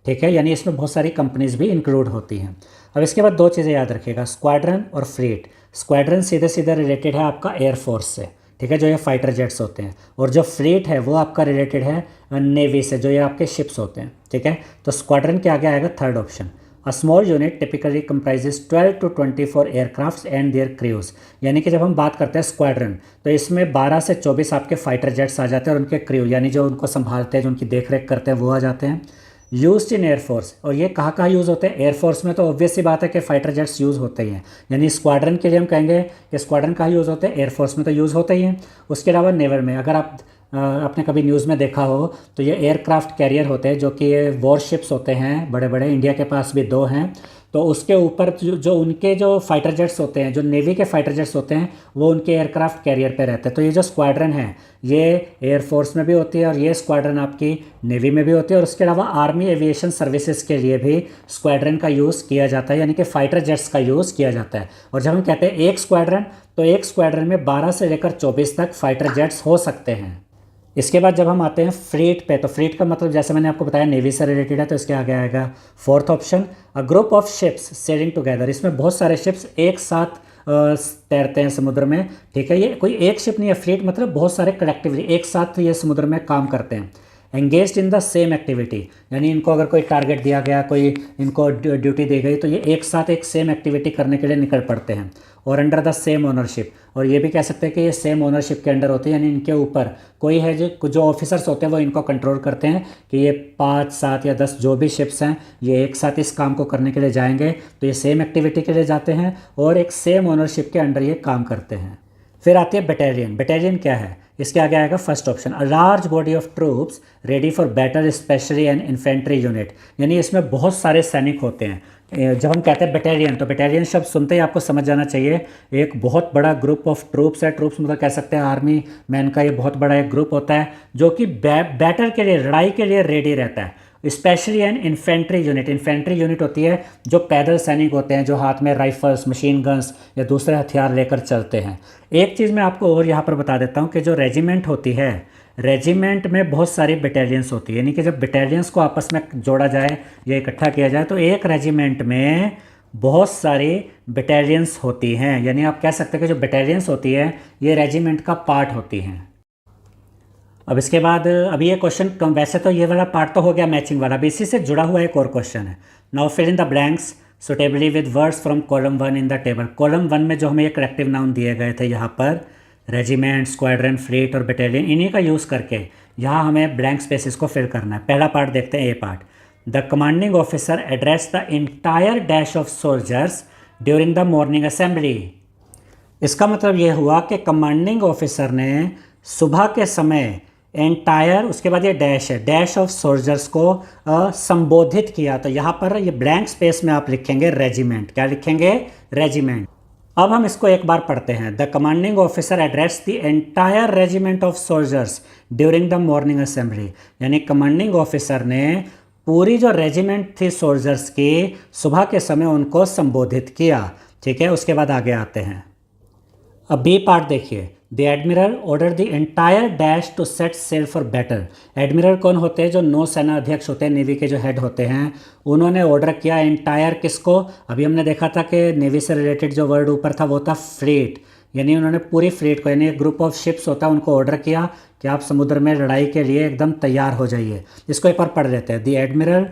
ठीक है, यानी इसमें बहुत सारी कंपनीज भी इंक्लूड होती हैं। अब इसके बाद दो चीज़ें याद रखिएगा, स्क्वाड्रन और फ्लीट। स्क्वाड्रन सीधे सीधे रिलेटेड है आपका एयरफोर्स से, ठीक है, जो ये फाइटर जेट्स होते हैं, और जो फ्लीट है वो आपका रिलेटेड है नेवी से, जो ये आपके शिप्स होते हैं, ठीक है। तो स्क्वाड्रन के आगे आएगा third option, a small unit typically comprises 12 to 24 aircrafts and their crews. यानी कि जब हम बात करते हैं स्क्वाड्रन तो इसमें 12 से 24 आपके फाइटर जेट्स आ जाते हैं और उनके क्रू, यानी जो उनको संभालते हैं, जो उनकी देख रेख करते हैं, वो आ जाते हैं। यूज्ड इन एयरफोर्स, और ये कहाँ कहाँ यूज़ होते हैं? एयरफोर्स में तो ऑब्वियस सी बात है कि फाइटर जेट्स यूज़ होते ही हैं, यानी स्क्वाड्रन के लिए हम कहेंगे कि स्क्वाड्रन कहाँ यूज़ होते हैं? एयरफोर्स में तो यूज़ होते ही हैं। उसके अलावा नेवल में, अगर आपने कभी न्यूज़ में देखा हो तो ये एयरक्राफ्ट कैरियर होते हैं, जो कि ये वॉरशिप्स होते हैं बड़े बड़े, इंडिया के पास भी 2 हैं। तो उसके ऊपर जो उनके जो फाइटर जेट्स होते हैं, जो नेवी के फाइटर जेट्स होते हैं, वो उनके एयरक्राफ्ट कैरियर पे रहते हैं। तो ये जो स्क्वाड्रन है ये एयरफोर्स में भी होती है और ये स्क्वाड्रन आपकी नेवी में भी होती है। और उसके अलावा आर्मी एविएशन सर्विसेज के लिए भी स्क्वाड्रन का यूज़ किया जाता है, यानी कि फाइटर जेट्स का यूज़ किया जाता है। और जब हम कहते हैं एक स्क्वाड्रन, तो एक स्क्वाड्रन में 12 से लेकर 24 तक फाइटर जेट्स हो सकते हैं। इसके बाद जब हम आते हैं फ्लीट पे, तो फ्लीट का मतलब जैसे मैंने आपको बताया नेवी से रिलेटेड है, तो इसके आगे आएगा fourth option, a group of ships sailing together. इसमें बहुत सारे शिप्स एक साथ तैरते हैं समुद्र में, ठीक है। ये कोई एक शिप नहीं है, फ्लीट मतलब बहुत सारे कलेक्टिवली एक साथ ये समुद्र में काम करते हैं। Engaged in the same activity, यानी इनको अगर कोई टारगेट दिया गया, कोई इनको ड्यूटी दी गई, तो ये एक साथ एक सेम एक्टिविटी करने के लिए निकल पड़ते हैं। और अंडर द सेम ओनरशिप, और ये भी कह सकते हैं कि ये सेम ओनरशिप के अंडर होते हैं, यानी इनके ऊपर कोई है जो ऑफिसर्स होते हैं वो इनको कंट्रोल करते हैं कि ये 5, 7 या 10 जो भी शिप्स हैं ये एक साथ इस काम को करने के लिए जाएंगे, तो ये सेम एक्टिविटी के लिए जाते हैं और एक सेम ओनरशिप के अंडर ये काम करते हैं। फिर आती है बटालियन। बटालियन क्या है? इसके आगे आएगा first option, a large body of troops ready for battle specially an infantry unit, यानी इसमें बहुत सारे सैनिक होते हैं। जब हम कहते हैं बटालियन, तो बटालियन शब्द सुनते ही आपको समझ जाना चाहिए एक बहुत बड़ा ग्रुप ऑफ ट्रूप्स है। ट्रूप्स मतलब कह सकते हैं आर्मी मैन का ये बहुत बड़ा एक ग्रुप होता है जो कि बैटल के लिए, लड़ाई के लिए रेडी रहता है। Specially an infantry unit, infantry unit होती है जो पैदल सैनिक होते हैं, जो हाथ में राइफल्स, मशीन गन्स या दूसरे हथियार लेकर चलते हैं। एक चीज़ मैं आपको और यहाँ पर बता देता हूँ कि जो रेजिमेंट होती है, रेजिमेंट में बहुत सारी बटालियंस होती है, यानी कि जब बटालियंस को आपस में जोड़ा जाए या इकट्ठा किया जाए तो एक रेजिमेंट में बहुत सारी बटालियंस होती हैं, यानी आप कह सकते हैं कि जो बटालियंस होती है ये रेजिमेंट का पार्ट होती हैं। अब इसके बाद अभी ये क्वेश्चन, वैसे तो ये वाला पार्ट तो हो गया मैचिंग वाला, अभी इसी से जुड़ा हुआ एक और क्वेश्चन है। Now fill in the blanks suitably with words from column 1 in the table. Column 1 में जो हमें एक करेक्टिव नाउन दिए गए थे यहाँ पर, रेजिमेंट, स्क्वाड्रन, फ्लीट और बटालियन, इन्हीं का यूज़ करके यहाँ हमें ब्लैंक स्पेसिस को फिल करना है। पहला पार्ट देखते हैं, A part. The commanding officer address the entire dash of soldiers during the morning assembly. इसका मतलब ये हुआ कि कमांडिंग ऑफिसर ने सुबह के समय एंटायर, उसके बाद ये डैश है, डैश ऑफ सोल्जर्स को संबोधित किया। तो यहाँ पर ये ब्लैंक स्पेस में आप लिखेंगे रेजिमेंट। क्या लिखेंगे? रेजिमेंट। अब हम इसको एक बार पढ़ते हैं। The commanding officer address the entire regiment of soldiers during the morning assembly, यानी कमांडिंग ऑफिसर ने पूरी जो रेजिमेंट थी सोल्जर्स की सुबह के समय उनको संबोधित किया। ठीक है, उसके बाद आगे आते हैं। अब बी पार्ट देखिए। The admiral order the entire dash to set sail for battle. Admiral कौन होते हैं? जो नौसेना अध्यक्ष होते हैं, नेवी के जो हेड होते हैं, उन्होंने ऑर्डर किया एंटायर किसको? अभी हमने देखा था कि नेवी से रिलेटेड जो वर्ड ऊपर था वो था फ्लीट, यानी उन्होंने पूरी फ्लीट को, यानी एक ग्रुप ऑफ शिप्स होता है, उनको ऑर्डर किया कि आप समुद्र में लड़ाई के लिए एकदम तैयार हो जाइए। इसको एक बार पढ़ लेते हैं। The admiral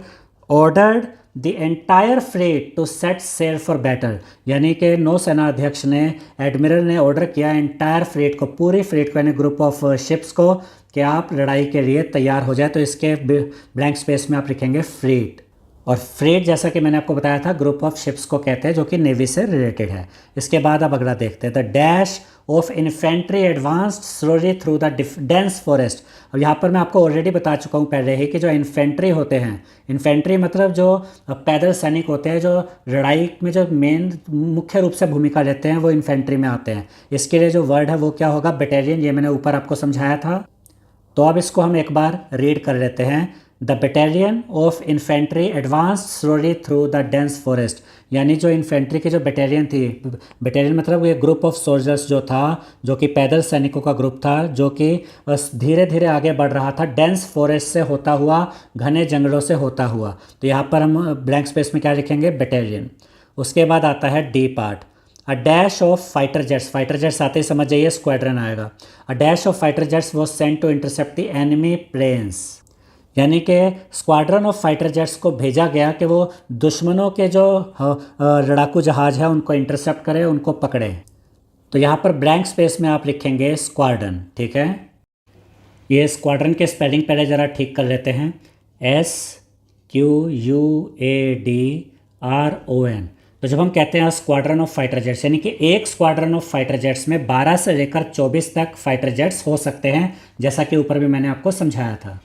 ordered the entire fleet to set sail for battle, यानी कि नौसेना अध्यक्ष ने, एडमिरल ने ऑर्डर किया एंटायर फ्लीट को, पूरी फ्लीट को, यानी ग्रुप ऑफ शिप्स को, कि आप लड़ाई के लिए तैयार हो जाए। तो इसके ब्लैंक स्पेस में आप लिखेंगे फ्लीट। और फ्लीट जैसा कि मैंने आपको बताया था ग्रुप ऑफ शिप्स को कहते हैं जो कि नेवी से रिलेटेड है। इसके बाद अब अगला देखते हैं। The dash of infantry advanced slowly through the dense forest. अब यहाँ पर मैं आपको ऑलरेडी बता चुका हूँ पहले ही कि जो इन्फेंट्री होते हैं, इन्फेंट्री मतलब जो पैदल सैनिक होते हैं, जो लड़ाई में जो मेन मुख्य रूप से भूमिका लेते हैं, वो इन्फेंट्री में आते हैं। इसके लिए जो वर्ड है वो क्या होगा? बटालियन। ये मैंने ऊपर आपको समझाया था। तो अब इसको हम एक बार रीड कर लेते हैं। The battalion of infantry advance slowly through the dense forest, यानी जो इन्फेंट्री की जो बटालियन थी, बटालियन मतलब ये ग्रुप ऑफ सोल्जर्स जो था, जो कि पैदल सैनिकों का ग्रुप था, जो कि धीरे धीरे आगे बढ़ रहा था डेंस फॉरेस्ट से होता हुआ, घने जंगलों से होता हुआ। तो यहाँ पर हम ब्लैंक स्पेस में क्या लिखेंगे? बटालियन। उसके बाद आता है D part. A dash of fighter jets, fighter jets आते ही समझ जाइए स्क्वाड्रन आएगा। A dash of fighter jets was sent to intercept the enemy planes, यानी कि स्क्वाड्रन ऑफ फाइटर जेट्स को भेजा गया कि वो दुश्मनों के जो लड़ाकू जहाज है उनको इंटरसेप्ट करे, उनको पकड़े। तो यहाँ पर ब्लैंक स्पेस में आप लिखेंगे स्क्वाड्रन। ठीक है, ये स्क्वाड्रन के स्पेलिंग पहले ज़रा ठीक कर लेते हैं। SQUADRON। तो जब हम कहते हैं स्क्वाड्रन ऑफ फाइटर जेट्स, यानी कि एक स्क्वाड्रन ऑफ फाइटर जेट्स में 12 से लेकर 24 तक फाइटर जेट्स हो सकते हैं, जैसा कि ऊपर भी मैंने आपको समझाया था।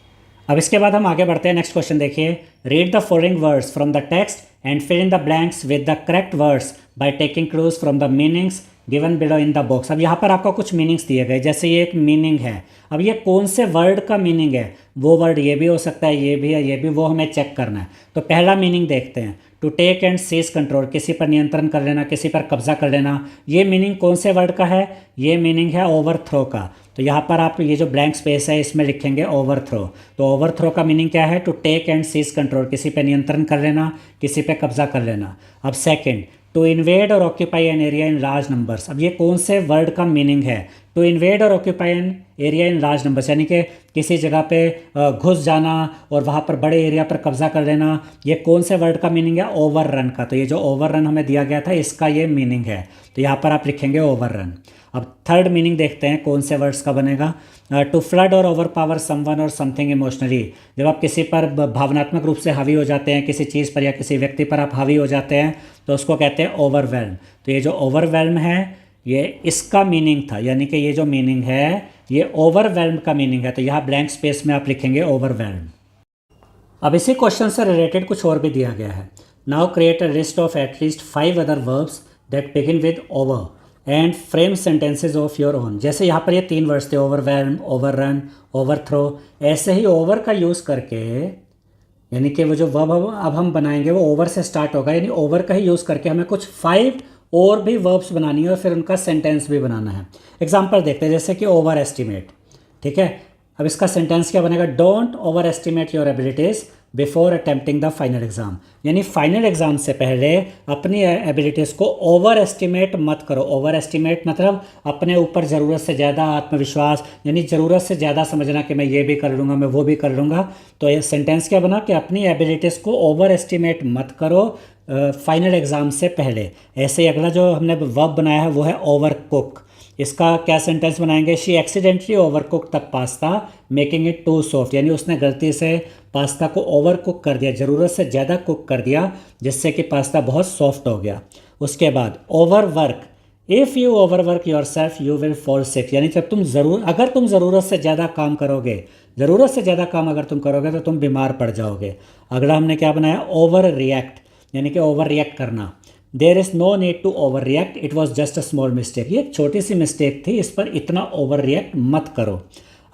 अब इसके बाद हम आगे बढ़ते हैं। नेक्स्ट क्वेश्चन देखिए। Read the following words from the text and fill in the blanks with the correct words by taking clues from the meanings given below in the box. अब यहाँ पर आपको कुछ मीनिंग्स दिए गए, जैसे ये एक मीनिंग है। अब ये कौन से वर्ड का मीनिंग है? वो वर्ड ये भी हो सकता है, ये भी है, ये भी, वो हमें चेक करना है। तो पहला मीनिंग देखते हैं। To take and seize control, किसी पर नियंत्रण कर लेना, किसी पर कब्जा कर लेना। ये मीनिंग कौन से वर्ड का है? ये मीनिंग है ओवरथ्रो का। तो यहाँ पर आप ये जो ब्लैंक स्पेस है इसमें लिखेंगे ओवरथ्रो। तो ओवरथ्रो का मीनिंग क्या है? To take and seize control, किसी पे नियंत्रण कर लेना, किसी पे कब्जा कर लेना। अब सेकंड, टू इन्वेड और occupy an area in large numbers. अब ये कौन से वर्ड का मीनिंग है? टू इन्वेड और occupy an area in large numbers, यानी कि किसी जगह पे घुस जाना और वहाँ पर बड़े एरिया पर कब्जा कर लेना, ये कौन से वर्ड का मीनिंग है? ओवर रन का। तो ये जो ओवर रन हमें दिया गया था इसका ये मीनिंग है, तो यहाँ पर आप लिखेंगे ओवर रन। अब थर्ड मीनिंग देखते हैं कौन से वर्ड्स का बनेगा। टू फ्लड और ओवर पावर समवन और समथिंग इमोशनली, जब आप किसी पर भावनात्मक रूप से हावी हो जाते हैं, किसी चीज़ पर या किसी व्यक्ति पर आप हावी हो जाते हैं, तो उसको कहते हैं ओवरवेल्म। तो ये जो ओवरवेल्म है ये इसका मीनिंग था, यानी कि ये जो मीनिंग है ये ओवरवेल्म का मीनिंग है। तो यहाँ ब्लैंक स्पेस में आप लिखेंगे ओवरवेल्म। अब इसी क्वेश्चन से रिलेटेड कुछ और भी दिया गया है। Now create a list of at least 5 other verbs that begin with over and frame sentences of your own. जैसे यहाँ पर ये 3 वर्ड्स थे, ओवरवेल्म, ओवररन, ओवरथ्रो। ऐसे ही ओवर का यूज़ करके, यानी कि वो जो वर्ब अब हम बनाएंगे वो ओवर से स्टार्ट होगा, यानी ओवर का ही यूज़ करके हमें कुछ 5 और भी वर्ब्स बनानी है और फिर उनका सेंटेंस भी बनाना है। एग्जाम्पल देखते हैं, जैसे कि ओवर एस्टिमेट। ठीक है, अब इसका सेंटेंस क्या बनेगा? Don't over estimate your abilities before attempting the final exam. यानी फाइनल एग्जाम से पहले अपनी एबिलिटीज़ को ओवर एस्टिमेट मत करो। ओवर एस्टिमेट मतलब अपने ऊपर ज़रूरत से ज़्यादा आत्मविश्वास, यानी ज़रूरत से ज़्यादा समझना कि मैं ये भी कर लूँगा, मैं वो भी कर लूँगा। तो ये सेंटेंस क्या बना कि अपनी एबिलिटीज़ को ओवर एस्टिमेट मत करो फाइनल एग्ज़ाम से पहले। ऐसे ही अगला जो हमने वर्ब बनाया है वो है ओवर कुक। इसका क्या सेंटेंस बनाएंगे? She accidentally overcook the pasta making it too soft, यानी उसने गलती से पास्ता को ओवर कुक कर दिया, ज़रूरत से ज़्यादा कुक कर दिया, जिससे कि पास्ता बहुत सॉफ्ट हो गया। उसके बाद over work, if you over work your self you will fall sick, यानी जब अगर तुम ज़रूरत से ज़्यादा काम करोगे, ज़रूरत से ज़्यादा काम अगर तुम करोगे तो तुम बीमार पड़ जाओगे। अगला हमने क्या बनाया? ओवर रिएक्ट, यानी कि ओवर रिएक्ट करना। There is no need to overreact, it was just a small mistake, ये एक छोटी सी मिस्टेक थी, इस पर इतना ओवर रिएक्ट मत करो।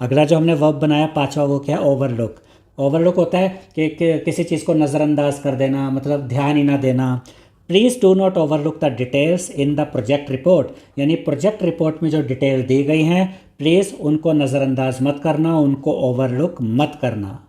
अगला जो हमने वर्ब बनाया 5वां वो क्या है? ओवरलुक। ओवरलुक होता है कि किसी चीज़ को नज़रअंदाज कर देना, मतलब ध्यान ही ना देना। Please do not overlook the details in the project report, यानी प्रोजेक्ट रिपोर्ट में जो डिटेल दी गई हैं प्लीज़ उनको नज़रअंदाज मत करना, उनको ओवरलुक मत करना।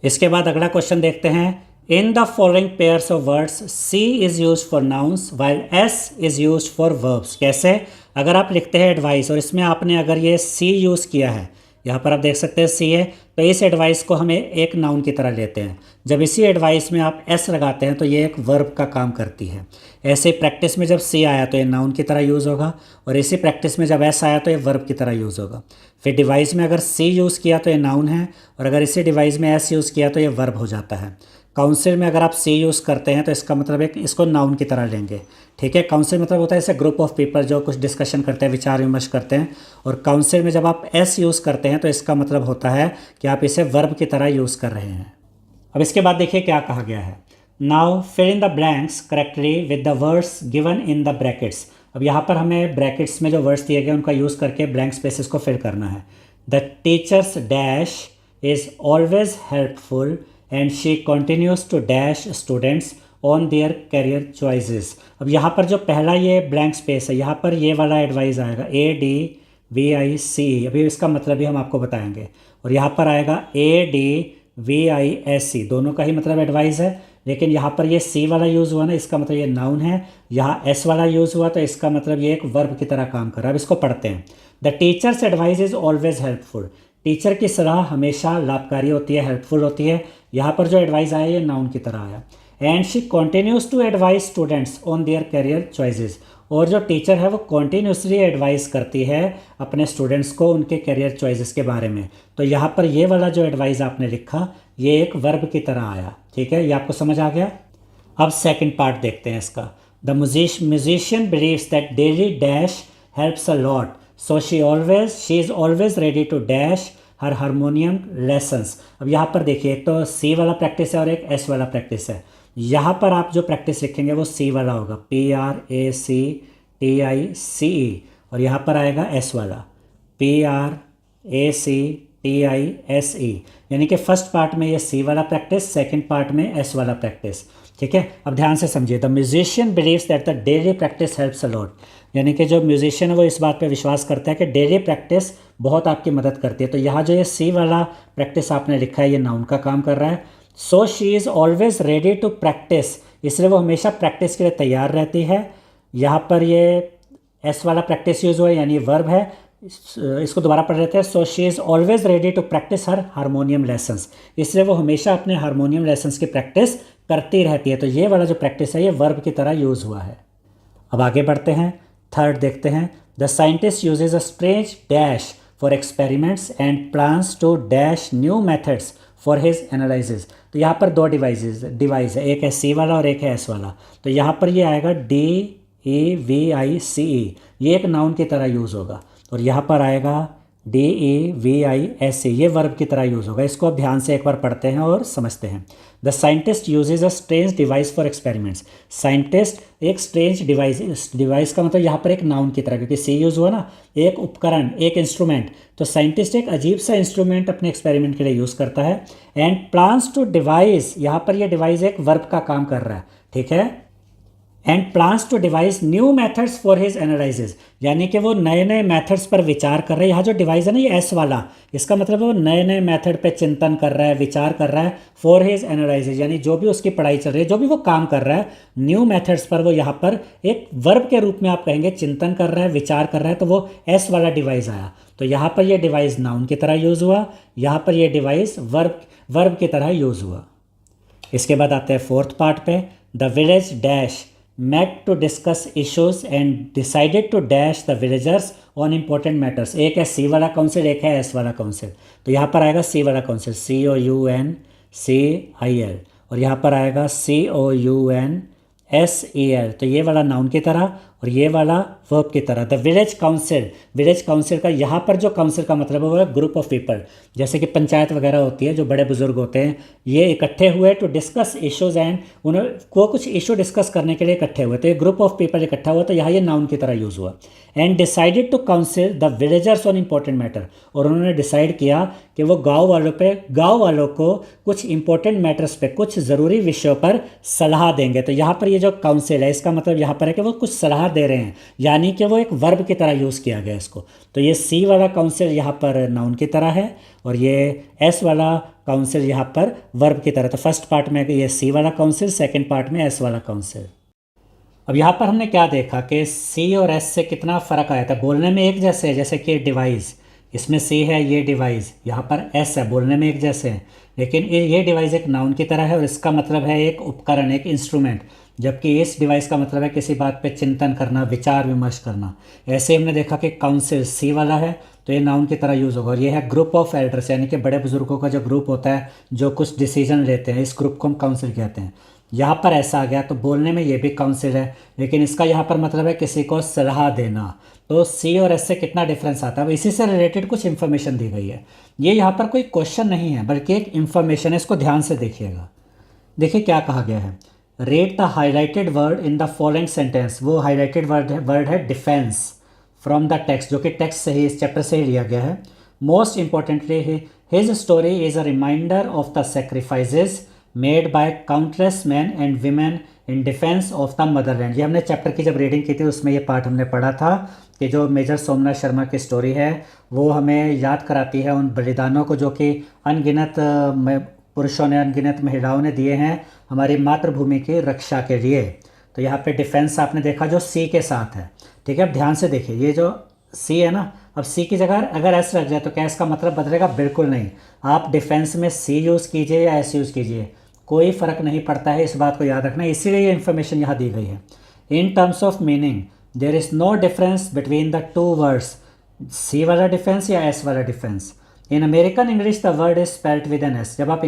इसके बाद अगला क्वेश्चन देखते हैं। In the following pairs of words, C is used for nouns while S is used for verbs. कैसे? अगर आप लिखते हैं एडवाइस और इसमें आपने अगर ये C यूज़ किया है, यहाँ पर आप देख सकते हैं C है, तो इस एडवाइस को हमें एक नाउन की तरह लेते हैं। जब इसी एडवाइस में आप S लगाते हैं तो ये एक वर्ब का काम करती है। ऐसे ही प्रैक्टिस में जब C आया तो ये नाउन की तरह यूज़ होगा, और इसी प्रैक्टिस में जब S आया तो ये वर्ब की तरह यूज़ होगा। फिर डिवाइस में अगर C यूज़ किया तो ये नाउन है, और अगर इसी डिवाइस में S यूज़ किया तो ये वर्ब हो जाता है। काउंसिल में अगर आप सी यूज़ करते हैं तो इसका मतलब एक इसको नाउन की तरह लेंगे। ठीक है, काउंसिल मतलब होता है ऐसे ग्रुप ऑफ पीपल जो कुछ डिस्कशन करते हैं, विचार विमर्श करते हैं। और काउंसिल में जब आप एस यूज़ करते हैं तो इसका मतलब होता है कि आप इसे वर्ब की तरह यूज़ कर रहे हैं। अब इसके बाद देखिए क्या कहा गया है। Now fill in the blanks correctly with the words given in the brackets. अब यहाँ पर हमें ब्रैकेट्स में जो वर्ड्स दिए गए उनका यूज़ करके ब्लैंक स्पेसेस को फिल करना है। The teacher's dash is always helpful and she continues to dash students on their career choices. अब यहाँ पर जो पहला ये ब्लैंक स्पेस है, यहाँ पर ये वाला एडवाइस आएगा ADVICE, अभी इसका मतलब भी हम आपको बताएंगे। और यहाँ पर आएगा ADVISE, दोनों का ही मतलब एडवाइस है, लेकिन यहाँ पर ये C वाला यूज़ हुआ ना, इसका मतलब ये नाउन है। यहाँ S वाला यूज़ हुआ तो इसका मतलब ये एक वर्ब की तरह काम कर रहा है। अब इसको पढ़ते हैं। The teachers advice is always helpful, teacher की सलाह हमेशा लाभकारी होती है, हेल्पफुल होती है। यहाँ पर जो एडवाइस आया ये नाउन की तरह आया। And she continues to advise students on their career choices, और जो टीचर है वो कॉन्टीन्यूसली एडवाइस करती है अपने स्टूडेंट्स को उनके करियर चॉइसेस के बारे में। तो यहाँ पर ये वाला जो एडवाइस आपने लिखा ये एक वर्ब की तरह आया। ठीक है, ये आपको समझ आ गया। अब सेकंड पार्ट देखते हैं इसका। The musician believes that daily dash helps a lot, so she is always ready to dash her harmonium lessons. अब यहाँ पर देखिए, एक तो सी वाला प्रैक्टिस है और एक एस वाला प्रैक्टिस है। यहाँ पर आप जो प्रैक्टिस लिखेंगे वो सी वाला होगा, PRACTICE, और यहाँ पर आएगा एस वाला PRACTISE, यानी कि फर्स्ट पार्ट में ये सी वाला प्रैक्टिस, सेकंड पार्ट में एस वाला प्रैक्टिस। ठीक है, अब ध्यान से समझिए। The musician believes that the daily practice helps a lot, यानी कि जो म्यूजिशियन है वो इस बात पे विश्वास करता है कि डेली प्रैक्टिस बहुत आपकी मदद करती है। तो यहाँ जो ये सी वाला प्रैक्टिस आपने लिखा है ये नाउन का काम कर रहा है। So she is always ready to practise, इसलिए वो हमेशा प्रैक्टिस के लिए तैयार रहती है। यहाँ पर ये एस वाला प्रैक्टिस यूज़ हुआ है यानी वर्ब है। इसको दोबारा पढ़ लेते हैं। So she is always ready to practise her harmonium lessons, इसलिए वो हमेशा अपने हारमोनियम लेसन्स की प्रैक्टिस करती रहती है। तो ये वाला जो प्रैक्टिस है ये वर्ब की तरह यूज़ हुआ है। अब आगे बढ़ते हैं, थर्ड देखते हैं। The scientist uses a strange dash for experiments and plans to dash new methods for his analysis. तो यहाँ पर दो डिवाइस है, एक है सी वाला और एक है एस वाला। तो यहाँ पर ये आएगा DEVICE, ये एक नाउन की तरह यूज़ होगा। और यहाँ पर आएगा DEVISE, ये वर्ब की तरह यूज़ होगा। इसको अब ध्यान से एक बार पढ़ते हैं और समझते हैं। The scientist uses a strange device for experiments. Scientist एक स्ट्रेंज डिवाइस का मतलब यहाँ पर एक नाउन की तरह, क्योंकि सी यूज़ हुआ ना, एक उपकरण, एक इंस्ट्रूमेंट। तो साइंटिस्ट एक अजीब सा इंस्ट्रूमेंट अपने एक्सपेरिमेंट के लिए यूज़ करता है। एंड प्लान्स टू डिवाइस, यहाँ पर ये डिवाइस एक वर्ब का काम कर रहा है, ठीक है। And plans to devise new methods for his analysis, यानी कि वो नए नए मेथड्स पर विचार कर रहे हैं। यहाँ जो डिवाइस है ना ये एस वाला, इसका मतलब है वो नए नए मेथड पे चिंतन कर रहा है, विचार कर रहा है। फॉर हिज एनालिसिस यानी जो भी उसकी पढ़ाई चल रही है, जो भी वो काम कर रहा है, न्यू मेथड्स पर वो यहाँ पर एक वर्ब के रूप में आप कहेंगे, चिंतन कर रहा है, विचार कर रहा है, तो वो एस वाला डिवाइस आया। तो यहाँ पर ये डिवाइस नाउन की तरह यूज़ हुआ, यहाँ पर ये डिवाइस वर्ब की तरह यूज़ हुआ। इसके बाद आते हैं फोर्थ पार्ट पे। The village dash met to discuss issues and decided to dash the villagers on important matters। एक है सी वाला काउंसिल, एक है एस वाला काउंसिल। तो यहाँ पर आएगा सी वाला काउंसिल, COUNCIL, और यहाँ पर आएगा COUNSEL। तो ये वाला नाउन की तरह और ये वाला वर्ब की तरह। द विलेज काउंसिल का यहाँ पर जो काउंसिल का मतलब है वो है ग्रुप ऑफ पीपल, जैसे कि पंचायत वगैरह होती है, जो बड़े बुजुर्ग होते हैं, ये इकट्ठे हुए टू डिस्कस इश्यूज एंड उनको कुछ इशू डिस्कस करने के लिए इकट्ठे हुए। तो ये ग्रुप ऑफ पीपल इकट्ठा हुआ, तो यहाँ ये नाउन की तरह यूज़ हुआ। And decided to counsel the villagers on important matter, और उन्होंने डिसाइड किया कि वो गाँव वालों को कुछ इंपॉर्टेंट मैटर्स पे, कुछ ज़रूरी विषयों पर सलाह देंगे। तो यहाँ पर ये जो काउंसिल है, इसका मतलब यहाँ पर है कि वो कुछ सलाह दे रहे हैं, यानी कि वो एक वर्ब की तरह यूज़ किया गया इसको। तो ये सी वाला काउंसिल यहाँ पर नाउन की तरह है और ये एस वाला काउंसिल यहाँ पर वर्ब की तरह। तो फर्स्ट पार्ट में ये सी वाला काउंसिल, सेकंड पार्ट में एस वाला काउंसिल। अब यहाँ पर हमने क्या देखा कि सी और एस से कितना फ़र्क आया था। बोलने में एक जैसे है, जैसे कि डिवाइस, इसमें सी है, ये डिवाइस, यहाँ पर एस है, बोलने में एक जैसे है, लेकिन ये डिवाइस एक नाउन की तरह है और इसका मतलब है एक उपकरण, एक इंस्ट्रूमेंट, जबकि इस डिवाइस का मतलब है किसी बात पे चिंतन करना, विचार विमर्श करना। ऐसे हमने देखा कि काउंसिल सी वाला है तो ये नाउन की तरह यूज़ होगा। और ये है ग्रुप ऑफ एल्डर्स, यानी कि बड़े बुजुर्गों का जो ग्रुप होता है जो कुछ डिसीजन लेते हैं, इस ग्रुप को हम काउंसिल कहते हैं। यहाँ पर ऐसा आ गया तो बोलने में ये भी काउंसिल है, लेकिन इसका यहाँ पर मतलब है किसी को सलाह देना। तो सी और एस से कितना डिफरेंस आता है, अब इसी से रिलेटेड कुछ इन्फॉर्मेशन दी गई है। ये यहाँ पर कोई क्वेश्चन नहीं है बल्कि एक इन्फॉर्मेशन है, इसको ध्यान से देखिएगा। देखिए क्या कहा गया है, rate the highlighted word in the following sentence. वो हाईलाइटेड वर्ड है डिफेंस फ्रॉम द टेक्स्ट, जो कि टेक्स्ट से ही, इस चैप्टर से ही लिया गया है। Most importantly his story is a reminder of the sacrifices made by countless man and women in defence of the motherland. ये हमने चैप्टर की जब रीडिंग की थी उसमें ये पार्ट हमने पढ़ा था कि जो मेजर सोमनाथ शर्मा की स्टोरी है वो हमें याद कराती है उन बलिदानों को जो कि अनगिनत पुरुषों ने, अनगिनत महिलाओं ने दिए हैं हमारी मातृभूमि की रक्षा के लिए। तो यहाँ पे डिफेंस आपने देखा जो सी के साथ है, ठीक है। अब ध्यान से देखिए, ये जो सी है ना, अब सी की जगह अगर एस रख जाए तो क्या इसका मतलब बदलेगा? बिल्कुल नहीं। आप डिफेंस में सी यूज़ कीजिए या एस यूज़ कीजिए, कोई फ़र्क नहीं पड़ता है, इस बात को याद रखना। इसीलिए ये इन्फॉर्मेशन यहाँ दी गई है। In terms of meaning there is no difference between the two words, C वाला डिफेंस या एस वाला defence. In American English the word is spelled with an S. जब आप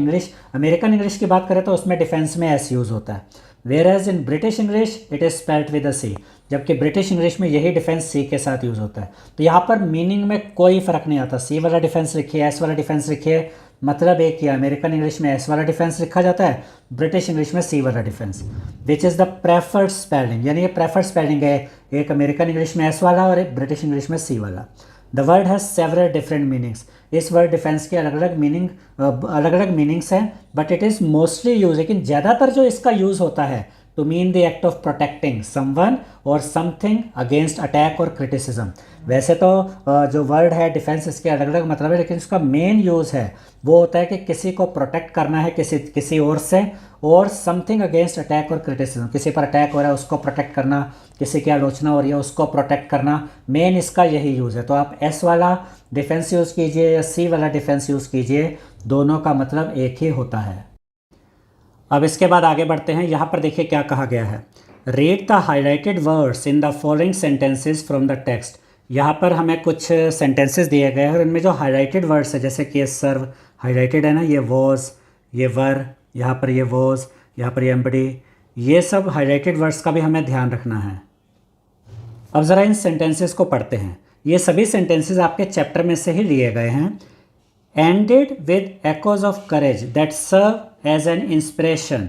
अमेरिकन इंग्लिश की बात करें तो उसमें डिफेंस में एस यूज़ होता है। Whereas in British English it is spelled with a C, जबकि ब्रिटिश इंग्लिश में यही डिफेंस सी के साथ यूज़ होता है। तो यहाँ पर मीनिंग में कोई फ़र्क नहीं आता, सी वाला डिफेंस लिखिए, एस वाला डिफेंस लिखिए, मतलब एक ही है। अमेरिकन इंग्लिश में एस वाला डिफेंस लिखा जाता है, ब्रिटिश इंग्लिश में सी वाला defence. Which is the preferred spelling, यानी ये प्रेफर्ड स्पेलिंग है, एक अमेरिकन इंग्लिश में एस वाला और एक ब्रिटिश इंग्लिश में सी वाला। The word has several different meanings. इस वर्ड डिफेंस के अलग अलग मीनिंग्स हैं, but it is mostly use, लेकिन ज़्यादातर जो इसका यूज़ होता है to mean the act of protecting someone और समथिंग अगेंस्ट अटैक और क्रिटिसिज्म। वैसे तो जो वर्ड है डिफेंस, इसके अलग अलग मतलब है, लेकिन इसका मेन यूज़ है वो होता है कि किसी को प्रोटेक्ट करना है किसी और से, और समथिंग अगेंस्ट अटैक और क्रिटिसिज्म, किसी पर अटैक हो रहा है उसको प्रोटेक्ट करना, किसी की आलोचना हो रही है उसको प्रोटेक्ट करना, मेन इसका यही यूज़ है। तो आप एस वाला डिफेंस यूज़ कीजिए या सी वाला डिफेंस यूज़ कीजिए, दोनों का मतलब एक ही होता है। अब इसके बाद आगे बढ़ते हैं। यहाँ पर देखिए क्या कहा गया है, read the highlighted words in the following sentences from the text. यहाँ पर हमें कुछ सेंटेंसेस दिए गए हैं और इनमें जो हाईलाइटेड वर्ड्स है, जैसे कि ये सर्व हाईलाइटेड है ना, ये वॉज, ये वर, यहाँ पर ये वॉज, यहाँ पर ये एम्बडी, ये सब हाईलाइटेड वर्ड्स का भी हमें ध्यान रखना है। अब ज़रा इन सेंटेंसेस को पढ़ते हैं। ये सभी सेंटेंसेस आपके चैप्टर में से ही लिए गए हैं। Ended with echoes of courage that serve as an inspiration.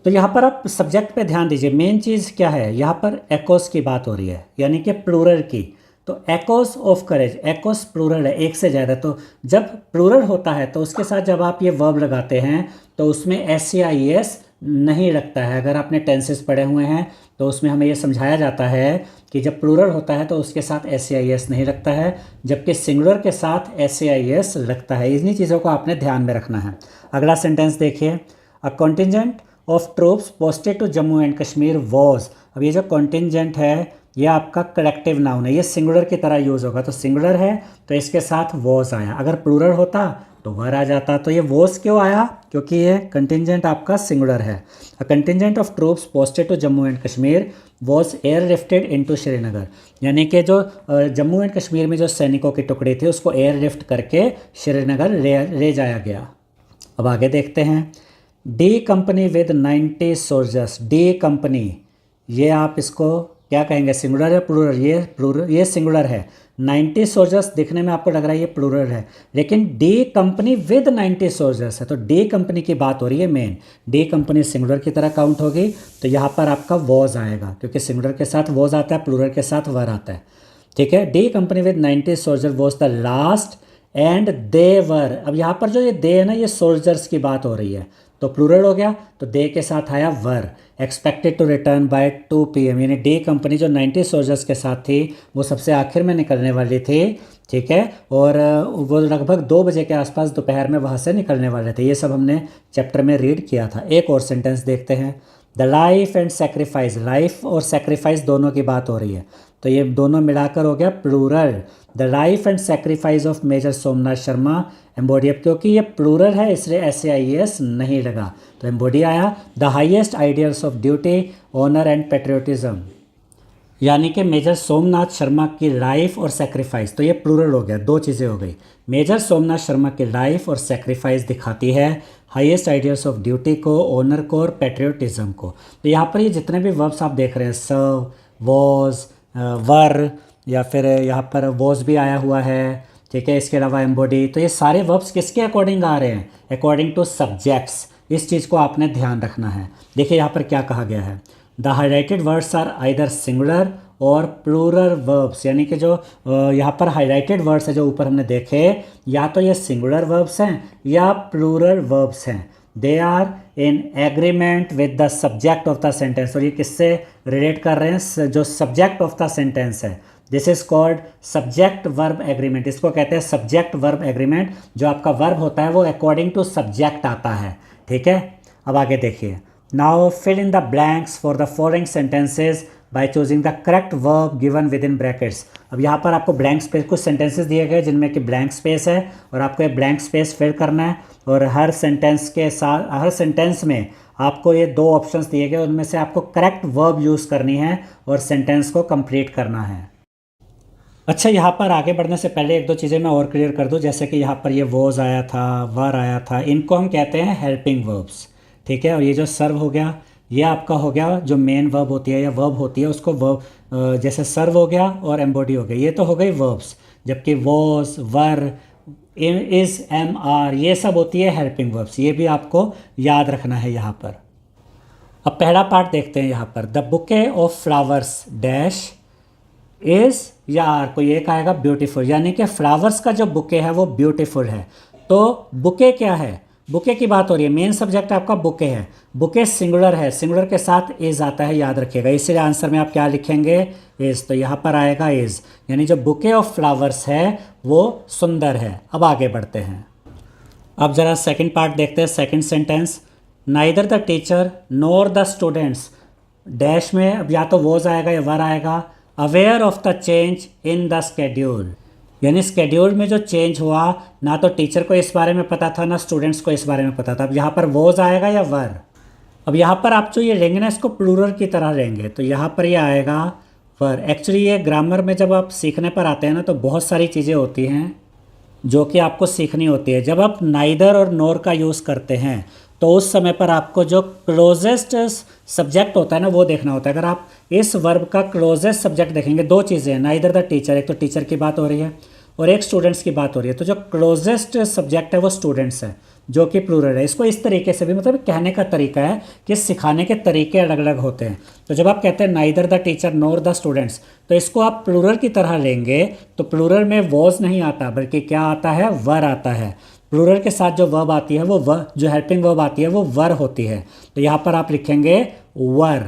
तो यहाँ पर आप सब्जेक्ट पे ध्यान दीजिए, मेन चीज़ क्या है, यहाँ पर एकोस की बात हो रही है, यानी कि प्लूरल की। तो एकोस ऑफ करेज, एकोस प्लूरल है, एक से ज़्यादा। तो जब प्लूरल होता है तो उसके साथ जब आप ये वर्ब लगाते हैं तो उसमें एस नहीं लगता है। अगर आपने टेंसेस पढ़े हुए हैं तो उसमें हमें ये समझाया जाता है कि जब प्लूरल होता है तो उसके साथ एस नहीं लगता है, जबकि सिंगुलर के साथ एस लगता है। इन्हीं चीज़ों को आपने ध्यान में रखना है। अगला सेंटेंस देखिए, a contingent of troops posted to Jammu and Kashmir was. अब ये जो कॉन्टिजेंट है ये आपका कलेक्टिव नाउन है, ये सिंगुलर की तरह यूज़ होगा। तो सिंगुलर है तो इसके साथ वॉज आया, अगर प्लूरल होता तो वर आ जाता। तो ये वॉज क्यों आया, क्योंकि ये कंटिजेंट आपका सिंगुलर है। A contingent of troops posted to Jammu and Kashmir was airlifted into Srinagar. यानी कि जो जम्मू एंड कश्मीर में जो सैनिकों की टुकड़ी थी उसको एयरलिफ्ट करके श्रीनगर ले जाया गया। अब आगे देखते हैं, D company with 90 soldiers. D company, ये आप इसको क्या कहेंगे, सिंगुलर है प्लूरल? ये सिंगुलर है। 90 सोल्जर्स दिखने में आपको लग रहा है ये प्लूरल है, लेकिन डी कंपनी विद 90 सोल्जर्स है, तो डी कंपनी की बात हो रही है मेन। डी कंपनी सिंगुलर की तरह काउंट होगी, तो यहाँ पर आपका वॉज आएगा, क्योंकि सिंगुलर के साथ वॉज आता है, प्लूरल के साथ वर आता है। ठीक है, D company with 90 soldier was the last and they were. अब यहाँ पर जो ये दे है ना, ये सोल्जर्स की बात हो रही है, तो प्लूरल हो गया, तो दे के साथ आया were. Expected to return by 2 PM, यानी डी कंपनी जो 90 सोल्जर्स के साथ थी वो सबसे आखिर में निकलने वाली थी। ठीक है, और वो लगभग 2 बजे के आसपास दोपहर में वहाँ से निकलने वाले थे। ये सब हमने चैप्टर में रीड किया था। एक और सेंटेंस देखते हैं, the life and sacrifice. Life और सेक्रीफाइस दोनों की बात हो रही है, तो ये दोनों मिलाकर हो गया plural. The life and sacrifice of major Somnath Sharma embody. अब क्योंकि ये प्लूरल है इसलिए एस नहीं लगा, तो एम्बोडी आया। The highest ideals of duty, honour and patriotism, यानी कि मेजर सोमनाथ शर्मा की लाइफ और सेक्रीफाइस। तो ये प्लूरल हो गया, 2 चीज़ें हो गई। मेजर सोमनाथ शर्मा की लाइफ और सेक्रीफाइस दिखाती है हाईएस्ट आइडियल्स ऑफ ड्यूटी को, ऑनर को और पेट्रियोटिज्म को। तो यहाँ पर ये जितने भी वर्ब्स आप देख रहे हैं, सर्व, वॉज, वर, या फिर यहाँ पर वॉज भी आया हुआ है, ठीक है, इसके अलावा एम्बोडी, तो ये सारे वर्ब्स किसके अकॉर्डिंग आ रहे हैं, अकॉर्डिंग टू सब्जेक्ट्स। इस चीज़ को आपने ध्यान रखना है। देखिए यहाँ पर क्या कहा गया है, the highlighted words are either singular और प्लूरल वर्ब्स, यानी कि जो यहाँ पर हाईलाइटेड वर्ड्स है जो ऊपर हमने देखे, या तो ये सिंगुलर वर्ब्स हैं या प्लूरल वर्ब्स हैं। They are in agreement with the subject of the sentence. और ये किससे रिलेट कर रहे हैं, जो सब्जेक्ट ऑफ द सेंटेंस है। This is called subject verb agreement. इसको कहते हैं सब्जेक्ट वर्ब एग्रीमेंट। जो आपका वर्ब होता है वो अकॉर्डिंग टू सब्जेक्ट आता है। ठीक है, अब आगे देखिए, now fill in the blanks for the following sentences by choosing the correct verb given within brackets. अब यहाँ पर आपको ब्लैंक स्पेस, कुछ सेंटेंसेस दिए गए जिनमें कि ब्लैंक स्पेस है और आपको ये ब्लैंक स्पेस फिल करना है। और हर सेंटेंस के साथ, हर सेंटेंस में आपको ये 2 ऑप्शंस दिए गए, उनमें से आपको करेक्ट वर्ब यूज़ करनी है और सेंटेंस को कंप्लीट करना है। अच्छा, यहाँ पर आगे बढ़ने से पहले 1-2 चीज़ें मैं और क्लियर कर दूँ। जैसे कि यहाँ पर ये वॉज आया था, वर आया था, इनको हम कहते हैं हेल्पिंग वर्ब्स। ठीक है, और ये जो सर्व हो गया, ये आपका हो गया जो मेन वर्ब होती है या वर्ब होती है, उसको वर्ब, जैसे सर्व हो गया और एम्बॉडी हो गया, ये तो हो गई वर्ब्स। जबकि was, were, is, am, are, ये सब होती है हेल्पिंग वर्ब्स। ये भी आपको याद रखना है यहाँ पर। अब पहला पार्ट देखते हैं। यहाँ पर the bouquet of flowers dash is या आर, कोई एक आएगा ब्यूटीफुल, यानी कि फ्लावर्स का जो बुके है वो ब्यूटीफुल है। तो बुके क्या है, बुके की बात हो रही है, मेन सब्जेक्ट आपका बुके है, बुके सिंगुलर है, सिंगुलर के साथ इज आता है, याद रखिएगा। इसलिए आंसर में आप क्या लिखेंगे, इज। तो यहाँ पर आएगा इज, यानी जो बुके ऑफ फ्लावर्स है वो सुंदर है। अब आगे बढ़ते हैं। अब जरा सेकंड पार्ट देखते हैं, second sentence. Neither the teacher NOR the students dash में अब या तो वॉज आएगा या वर आएगा, aware of the change in the schedule, यानी स्केड्यूल में जो चेंज हुआ ना तो टीचर को इस बारे में पता था ना स्टूडेंट्स को इस बारे में पता था। अब यहाँ पर वॉज आएगा या वर। अब यहाँ पर आप जो ये लेंगे ना इसको प्लूरल की तरह लेंगे, तो यहाँ पर ये आएगा वर। एक्चुअली ये ग्रामर में जब आप सीखने पर आते हैं ना तो बहुत सारी चीज़ें होती हैं जो कि आपको सीखनी होती है। जब आप नाइदर और नोर का यूज़ करते हैं तो उस समय पर आपको जो क्लोजेस्ट सब्जेक्ट होता है ना वो देखना होता है। अगर आप इस वर्ब का क्लोजेस्ट सब्जेक्ट देखेंगे, दो चीज़ें हैं, नाइदर द टीचर, एक तो टीचर की बात हो रही है और एक स्टूडेंट्स की बात हो रही है, तो जो क्लोजेस्ट सब्जेक्ट है वो स्टूडेंट्स है जो कि प्लूरल है। इसको इस तरीके से भी मतलब कहने का तरीका है कि सिखाने के तरीके अलग अलग होते हैं। तो जब आप कहते हैं neither the teacher NOR the students, तो इसको आप प्लूरल की तरह लेंगे तो प्लूरल में वॉज नहीं आता बल्कि क्या आता है, वर आता है। प्लूरल के साथ जो वर्ब आती है वो वर, जो हेल्पिंग वर्ब आती है वो वर होती है। तो यहाँ पर आप लिखेंगे वर,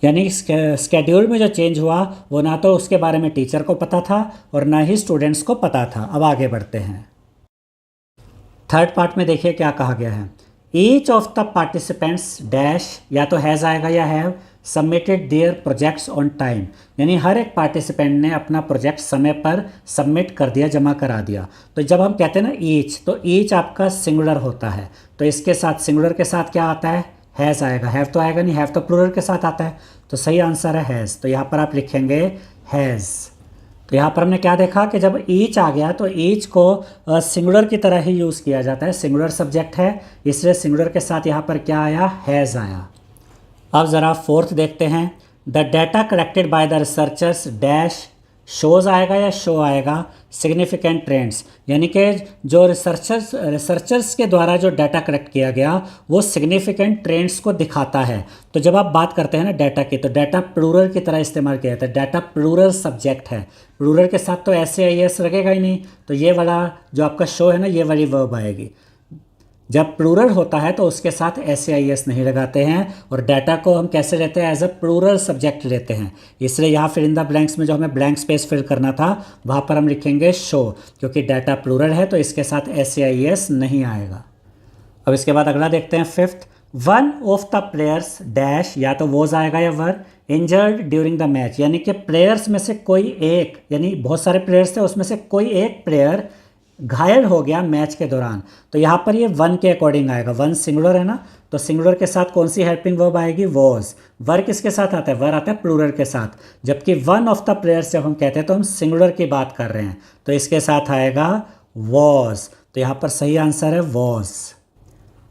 यानी स्केड्यूल में जो चेंज हुआ वो ना तो उसके बारे में टीचर को पता था और ना ही स्टूडेंट्स को पता था। अब आगे बढ़ते हैं। थर्ड पार्ट में देखिए क्या कहा गया है। Each of the participants dash या तो हैज़ आएगा या have submitted their projects on time, यानी हर एक पार्टिसिपेंट ने अपना प्रोजेक्ट समय पर सबमिट कर दिया, जमा करा दिया। तो जब हम कहते हैं ना ईच, तो ईच आपका सिंगुलर होता है, तो इसके साथ सिंगुलर के साथ क्या आता है, हैज़ आएगा। हैव तो आएगा नहीं, हैव तो प्लूरल के साथ आता है, तो सही आंसर है हैज़। तो यहाँ पर आप लिखेंगे हैज़। तो यहाँ पर हमने क्या देखा कि जब ईच आ गया तो ईच को सिंगुलर की तरह ही यूज़ किया जाता है, सिंगुलर सब्जेक्ट है इसलिए सिंगुलर के साथ यहाँ पर क्या आया, हैज़ आया। अब ज़रा फोर्थ देखते हैं। The data collected by the researchers dash shows आएगा या शो आएगा सिग्निफिकेंट ट्रेंड्स, यानी कि जो रिसर्चर्स के द्वारा जो डाटा कलेक्ट किया गया वो सिग्निफिकेंट ट्रेंड्स को दिखाता है। तो जब आप बात करते हैं ना डाटा की, तो डाटा प्लूरल की तरह इस्तेमाल किया जाता है। डाटा प्लूरल सब्जेक्ट है, प्लूरल के साथ तो SAIS लगेगा ही नहीं, तो ये वाला जो आपका शो है ना ये वाली वर्ब आएगी। जब प्लूरल होता है तो उसके साथ SAIS नहीं लगाते हैं और डाटा को हम कैसे लेते हैं, एज अ प्लूरल सब्जेक्ट लेते हैं। इसलिए यहाँ फिल इन द ब्लैंक्स में जो हमें ब्लैंक स्पेस फिल करना था वहाँ पर हम लिखेंगे शो, क्योंकि डाटा प्लूरल है तो इसके साथ SAIS नहीं आएगा। अब इसके बाद अगला देखते हैं fifth. One of the players dash या तो वॉज आएगा या वर इंजर्ड ड्यूरिंग द मैच, यानी कि प्लेयर्स में से कोई एक, यानी बहुत सारे प्लेयर्स थे उसमें से कोई एक प्लेयर घायल हो गया मैच के दौरान। तो यहाँ पर ये वन के अकॉर्डिंग आएगा, वन सिंगुलर है ना, तो सिंगुलर के साथ कौन सी हेल्पिंग वर्ब आएगी, वॉज। वर किसके साथ आता है, वर आता है प्लूरल के साथ, जबकि वन ऑफ द प्लेयर्स जब हम कहते हैं तो हम सिंगुलर की बात कर रहे हैं, तो इसके साथ आएगा वॉज। तो यहाँ पर सही आंसर है वॉज।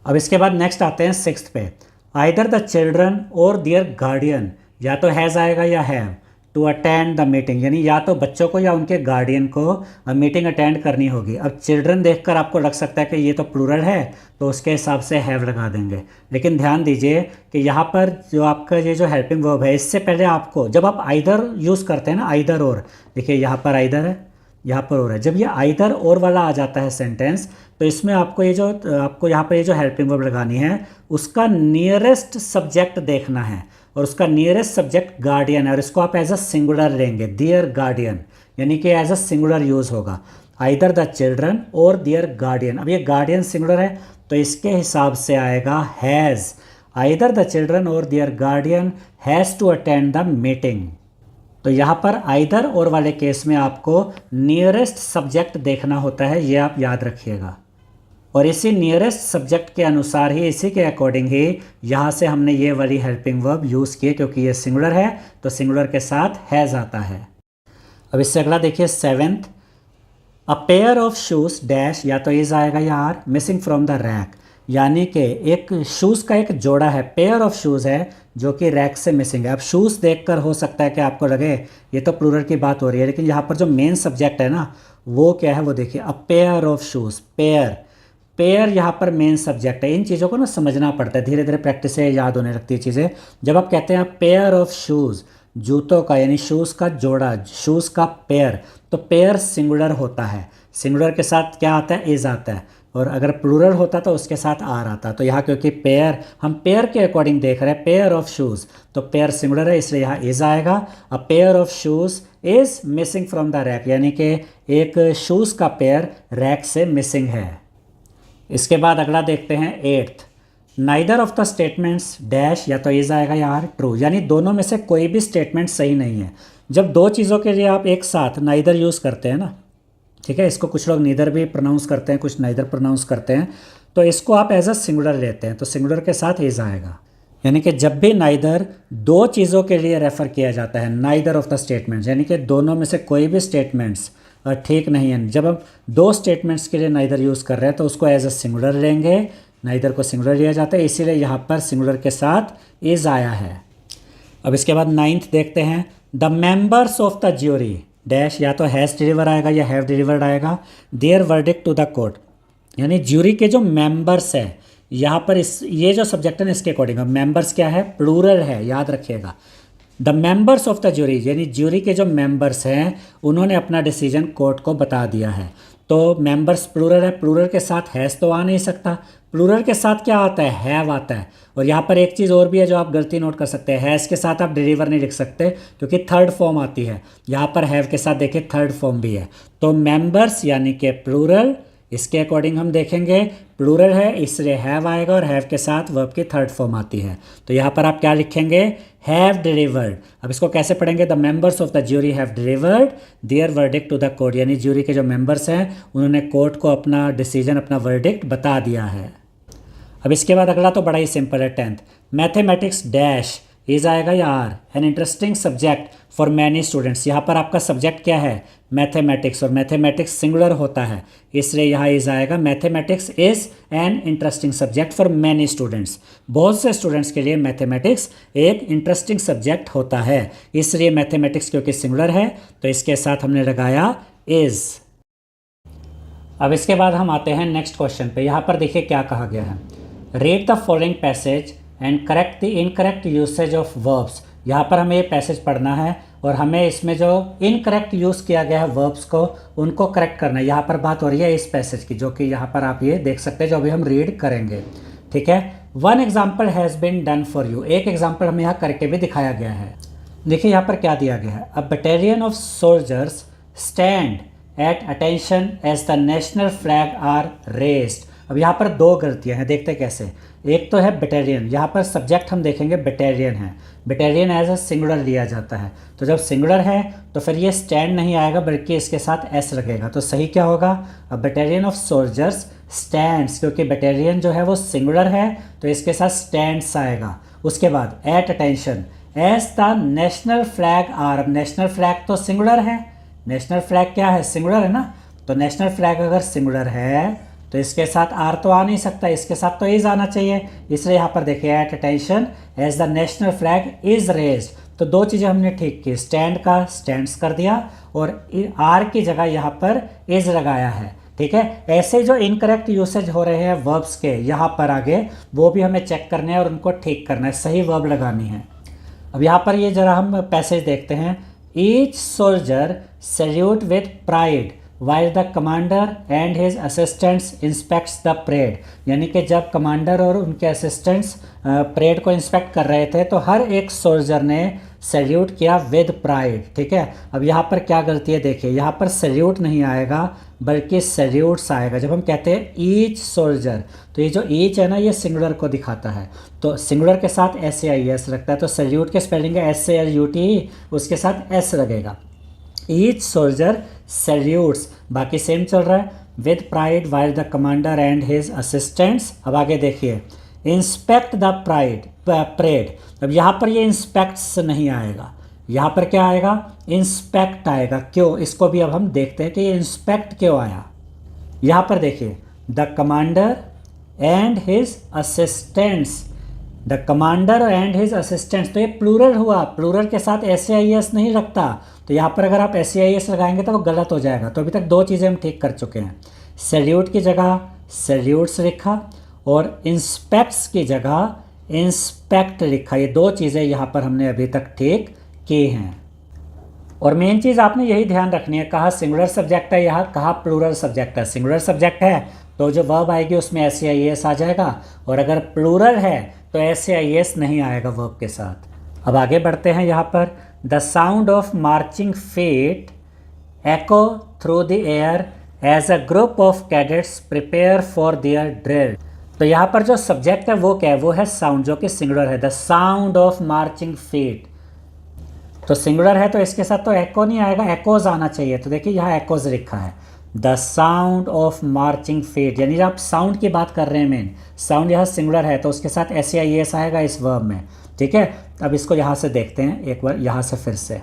अब इसके बाद नेक्स्ट आते हैं सिक्स्थ पे। Either the children or their guardian, या तो हैज़ आएगा या have to attend the meeting, यानी या तो बच्चों को या उनके गार्डियन को मीटिंग अटेंड करनी होगी। अब चिल्ड्रन देखकर आपको लग सकता है कि ये तो प्लूरल है तो उसके हिसाब से हैव लगा देंगे, लेकिन ध्यान दीजिए कि यहाँ पर जो आपका ये जो हेल्पिंग वर्ब है इससे पहले आपको, जब आप आइदर यूज़ करते हैं ना, आइदर और, देखिए यहाँ पर आइदर है यहाँ पर और है, जब ये आइदर और वाला आ जाता है सेंटेंस तो इसमें आपको ये जो आपको यहाँ पर ये जो हेल्पिंग वर्ब लगानी है उसका नियरेस्ट सब्जेक्ट देखना है और उसका नियरेस्ट सब्जेक्ट गार्डियन है और इसको आप एज अ सिंगुलर लेंगे, दियर गार्डियन, यानी कि एज अ सिंगुलर यूज़ होगा। Either the children or their guardian, अब ये गार्डियन सिंगुलर है तो इसके हिसाब से आएगा has. Either the children or their guardian has to attend the meeting. तो यहाँ पर आइदर और वाले केस में आपको नियरेस्ट सब्जेक्ट देखना होता है, ये आप याद रखिएगा, और इसी नियरेस्ट सब्जेक्ट के अनुसार ही, इसी के अकॉर्डिंग ही यहाँ से हमने ये वाली हेल्पिंग वर्ब यूज़ की, क्योंकि ये सिंगुलर है तो सिंगुलर के साथ हैज़ आता है। अब इससे अगला देखिए seventh. A pair of shoes dash या तो इज आएगा या are missing from the rack, यानी कि एक शूज़ का एक जोड़ा है, पेयर ऑफ शूज़ है जो कि रैक से मिसिंग है। अब शूज़ देखकर हो सकता है कि आपको लगे ये तो प्लूरल की बात हो रही है, लेकिन यहाँ पर जो मेन सब्जेक्ट है ना वो क्या है वो देखिए, अ पेयर ऑफ शूज़, पेयर यहाँ पर मेन सब्जेक्ट है। इन चीज़ों को ना समझना पड़ता है, धीरे धीरे प्रैक्टिस से याद होने लगती है चीज़ें। जब आप कहते हैं पेयर ऑफ शूज़, जूतों का यानी शूज़ का जोड़ा, शूज़ का पेयर, तो पेयर सिंगुलर होता है, सिंगुलर के साथ क्या आता है, इज आता है, और अगर प्लूरल होता तो उसके साथ आर आता। तो यहाँ क्योंकि पेयर, हम पेयर के अकॉर्डिंग देख रहे हैं, पेयर ऑफ शूज़, तो पेयर सिंगुलर है इसलिए यहाँ इज़ आएगा। अ pair of shoes is missing from the rack, यानी कि एक शूज़ का पेयर रैक से मिसिंग है। इसके बाद अगला देखते हैं 8th, neither of the statements dash, या तो इज आएगा या आर ट्रू, यानी दोनों में से कोई भी स्टेटमेंट सही नहीं है। जब दो चीज़ों के लिए आप एक साथ नाइदर यूज़ करते हैं ना, ठीक है, इसको कुछ लोग नीदर भी प्रोनाउंस करते हैं, कुछ नाइदर प्रोनाउंस करते हैं, तो इसको आप एज अ सिंगुलर लेते हैं, तो सिंगुलर के साथ इज आएगा। यानी कि जब भी नाइदर दो चीज़ों के लिए रेफ़र किया जाता है, नाइदर ऑफ द स्टेटमेंट्स, यानी कि दोनों में से कोई भी स्टेटमेंट्स ठीक नहीं है, जब हम दो स्टेटमेंट्स के लिए नाइदर यूज़ कर रहे हैं तो उसको एज अ सिंगुलर लेंगे, नाइदर को सिंगुलर लिया जाता है, इसीलिए यहाँ पर सिंगुलर के साथ इज़ आया है। अब इसके बाद 9th देखते हैं, the members of the jury dash, या तो हैज़ डिलीवर आएगा या हैव डिलीवर्ड आएगा, their verdict to the court, यानी ज्यूरी के जो मेंबर्स है यहाँ पर इस ये जो सब्जेक्ट है इसके अकॉर्डिंग, मेंबर्स क्या है, प्लूरल है, याद रखिएगा। The members of the jury, यानी ज्यूरी के जो मेंबर्स हैं उन्होंने अपना डिसीजन कोर्ट को बता दिया है। तो मेंबर्स प्लूरल है, प्लूरल के साथ हैज़ तो आ नहीं सकता, प्लूरल के साथ क्या आता है, हैव आता है। और यहाँ पर एक चीज़ और भी है जो आप गलती नोट कर सकते हैं, हैज़ के साथ आप डिलीवर नहीं लिख सकते क्योंकि थर्ड फॉर्म आती है, यहाँ पर हैव के साथ देखिए थर्ड फॉर्म भी है। तो मेंबर्स यानी कि प्लूरल, इसके अकॉर्डिंग हम देखेंगे प्लूरल है इसलिए हैव आएगा और हैव के साथ वर्ब की थर्ड फॉर्म आती है। तो यहाँ पर आप क्या लिखेंगे, हैव डिलीवर्ड। अब इसको कैसे पढ़ेंगे, the members of the jury have delivered their verdict to the court, यानी ज्यूरी के जो मेंबर्स हैं उन्होंने कोर्ट को अपना डिसीजन, अपना वर्डिक्ट बता दिया है। अब इसके बाद अगला तो बड़ा ही सिंपल है 10th, मैथमेटिक्स डैश, इज आएगा या are, an interesting subject for many students. यहाँ पर आपका सब्जेक्ट क्या है, मैथमेटिक्स, और मैथमेटिक्स सिंगुलर होता है इसलिए यहाँ इज आएगा। Mathematics is an interesting subject for many students, बहुत से स्टूडेंट्स के लिए मैथमेटिक्स एक इंटरेस्टिंग सब्जेक्ट होता है, इसलिए मैथमेटिक्स क्योंकि सिंगुलर है तो इसके साथ हमने लगाया इज़। अब इसके बाद हम आते हैं नेक्स्ट क्वेश्चन पे। यहाँ पर देखिए क्या कहा गया है, read the following passage and correct the incorrect usage of verbs. यहाँ पर हमें ये पैसेज पढ़ना है और हमें इसमें जो इनकरेक्ट यूज़ किया गया है वर्ब्स को उनको करेक्ट करना है। यहाँ पर बात हो रही है इस पैसेज की, जो कि यहाँ पर आप ये देख सकते हैं जो अभी हम रीड करेंगे, ठीक है। One example has been done for you, एक एग्जाम्पल हमें यहाँ करके भी दिखाया गया है। देखिए यहाँ पर क्या दिया गया है, a battalion of soldiers stand at attention as the national flag are raised. अब यहाँ पर दो गलतियाँ हैं, देखते कैसे। एक तो है बटालियन, यहाँ पर सब्जेक्ट हम देखेंगे बटालियन है, बटालियन एज अ सिंगुलर लिया जाता है, तो जब सिंगुलर है तो फिर ये स्टैंड नहीं आएगा बल्कि इसके साथ एस लगेगा, तो सही क्या होगा, अ बटालियन ऑफ सोल्जर्स स्टैंड्स, क्योंकि बटालियन जो है वो सिंगुलर है तो इसके साथ स्टैंड्स आएगा। उसके बाद at attention as the national flag are, अब नेशनल फ्लैग तो सिंगुलर है, नेशनल फ्लैग क्या है, सिंगुलर है ना, तो नेशनल फ्लैग अगर सिंगुलर है तो इसके साथ आर तो आ नहीं सकता, इसके साथ तो इज आना चाहिए, इसलिए यहाँ पर देखिए at attention as the national flag is raised. तो दो चीज़ें हमने ठीक की, स्टैंड का स्टैंड्स कर दिया और आर की जगह यहाँ पर इज लगाया है, ठीक है। ऐसे जो इनकरेक्ट यूसेज हो रहे हैं वर्ब्स के यहाँ पर आगे, वो भी हमें चेक करने हैं और उनको ठीक करना है, सही वर्ब लगानी है। अब यहाँ पर ये जरा हम पैसेज देखते हैं, each soldier salute with pride while the commander and his assistants inspects the parade, यानी कि जब कमांडर और उनके असिस्टेंट्स परेड को इंस्पेक्ट कर रहे थे तो हर एक सोल्जर ने सैल्यूट किया विद प्राइड, ठीक है। अब यहाँ पर क्या गलती है, देखिए यहाँ पर सैल्यूट नहीं आएगा बल्कि सैल्यूट्स आएगा। जब हम कहते हैं ईच सोल्जर, तो ये जो ईच है ना ये सिंगुलर को दिखाता है, तो सिंगुलर के साथ SAIS लगता है, तो सैल्यूट के स्पेलिंग है SALUT, उसके साथ S लगेगा। ईच सोल्जर सैल्यूट्स, बाकी सेम चल रहा है, with pride while the commander and his assistants. अब आगे देखिए, इंस्पेक्ट द परेड, अब यहाँ पर ये इंस्पेक्ट्स नहीं आएगा, यहाँ पर क्या आएगा, इंस्पेक्ट आएगा। क्यों, इसको भी अब हम देखते हैं कि ये इंस्पेक्ट क्यों आया। यहाँ पर देखिए, the commander and his assistants, the commander and his assistants, तो ये प्लूरल हुआ, प्लूरल के साथ SAIS नहीं लगता, तो यहाँ पर अगर आप SAIS लगाएंगे तो वो गलत हो जाएगा। तो अभी तक दो चीज़ें हम ठीक कर चुके हैं, सैल्यूट की जगह सैल्यूट्स लिखा और इंस्पेक्ट्स की जगह इंस्पेक्ट लिखा, ये दो चीज़ें यहाँ पर हमने अभी तक ठीक की हैं। और मेन चीज़ आपने यही ध्यान रखनी है, कहाँ सिंगुलर सब्जेक्ट है, यहाँ कहाँ प्लूरल सब्जेक्ट है। सिंगुलर सब्जेक्ट है तो जो वर्ब आएगी उसमें SAIS आ जाएगा, और अगर प्लूरल है तो SAIS नहीं आएगा वर्ब के साथ। अब आगे बढ़ते हैं यहाँ पर, the sound of marching feet echo through the air as a group of cadets prepare for their drill. तो यहाँ पर जो सब्जेक्ट है वो क्या है, वो है साउंड, जो कि सिंगुलर है, the sound of marching feet. तो सिंगुलर है तो इसके साथ तो एको नहीं आएगा, एकोज आना चाहिए। तो देखिए यहाँ एकोज लिखा है, the sound of marching feet, यानी जब आप साउंड की बात कर रहे हैं, मेन साउंड यहाँ सिंगुलर है तो उसके साथ SAIS आएगा इस वर्ब में, ठीक है। अब इसको यहाँ से देखते हैं एक बार, यहाँ से फिर से,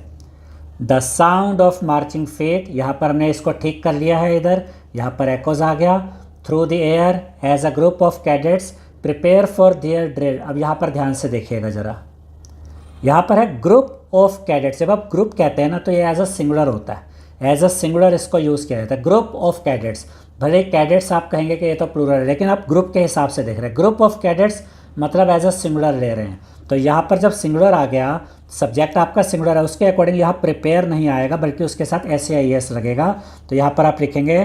the sound of marching feet, यहाँ पर हमने इसको ठीक कर लिया है, इधर यहाँ पर एकोज आ गया, through the air as a group of cadets prepare for their drill. अब यहाँ पर ध्यान से देखिएगा ज़रा, यहाँ पर है ग्रुप ऑफ कैडेट्स। जब आप ग्रुप कहते हैं ना तो ये एज अ सिंगुलर होता है, एज अ सिंगुलर इसको यूज़ किया जाता है, ग्रुप ऑफ कैडेट्स। भले कैडेट्स आप कहेंगे कि ये तो प्लूरल है, लेकिन आप ग्रुप के हिसाब से देख रहे हैं, ग्रुप ऑफ कैडेट्स मतलब एज अ सिंगुलर ले रहे हैं। तो यहाँ पर जब सिंगुलर आ गया, सब्जेक्ट आपका सिंगुलर है, उसके अकॉर्डिंग यहाँ प्रिपेयर नहीं आएगा बल्कि उसके साथ SAIS लगेगा। तो यहाँ पर आप लिखेंगे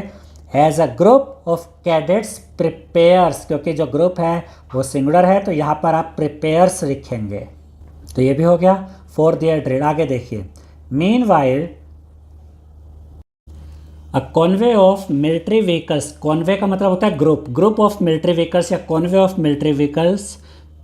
as a group of cadets prepares, क्योंकि जो ग्रुप है वो सिंगुलर है तो यहाँ पर आप प्रिपेयर्स लिखेंगे। तो ये भी हो गया फॉर देयर ड्रिल। आगे देखिए, meanwhile a convoy of military vehicles, convoy का मतलब होता है group, group of military vehicles या convoy of military vehicles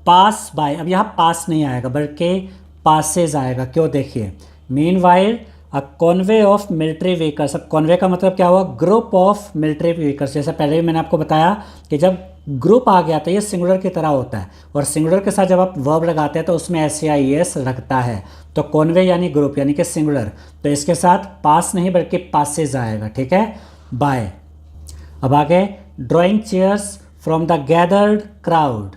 pass by. अब यहाँ पास नहीं आएगा बल्कि पासेज आएगा, क्यों, देखिए, meanwhile a convoy of military vehicles. अब कॉन्वे का मतलब क्या हुआ, ग्रुप ऑफ मिलिट्री व्हीकल्स। जैसे पहले भी मैंने आपको बताया कि जब ग्रुप आ गया तो ये सिंगुलर की तरह होता है, और सिंगुलर के साथ जब आप वर्ब लगाते हैं तो उसमें SAIS लगता है। तो कॉन्वे यानी ग्रुप यानी कि सिंगुलर, तो इसके साथ पास नहीं बल्कि पासेज आएगा, ठीक है, बाय। अब आगे, drawing chairs from the gathered crowd,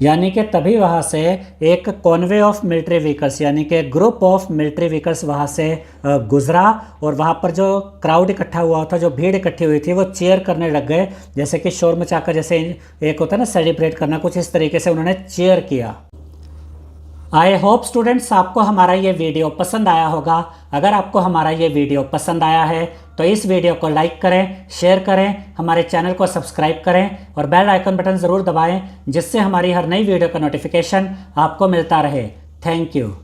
यानी कि तभी वहाँ से एक कॉन्वे ऑफ मिलिट्री व्हीकल्स यानी कि ग्रुप ऑफ मिलिट्री व्हीकल्स वहाँ से गुजरा, और वहाँ पर जो क्राउड इकट्ठा हुआ था, जो भीड़ इकट्ठी हुई थी, वो चीयर करने लग गए, जैसे कि शोर मचाकर, जैसे एक होता है ना सेलिब्रेट करना, कुछ इस तरीके से उन्होंने चीयर किया। आई होप स्टूडेंट्स आपको हमारा ये वीडियो पसंद आया होगा। अगर आपको हमारा ये वीडियो पसंद आया है तो इस वीडियो को लाइक करें, शेयर करें, हमारे चैनल को सब्सक्राइब करें और बेल आइकन बटन ज़रूर दबाएं, जिससे हमारी हर नई वीडियो का नोटिफिकेशन आपको मिलता रहे। Thank you.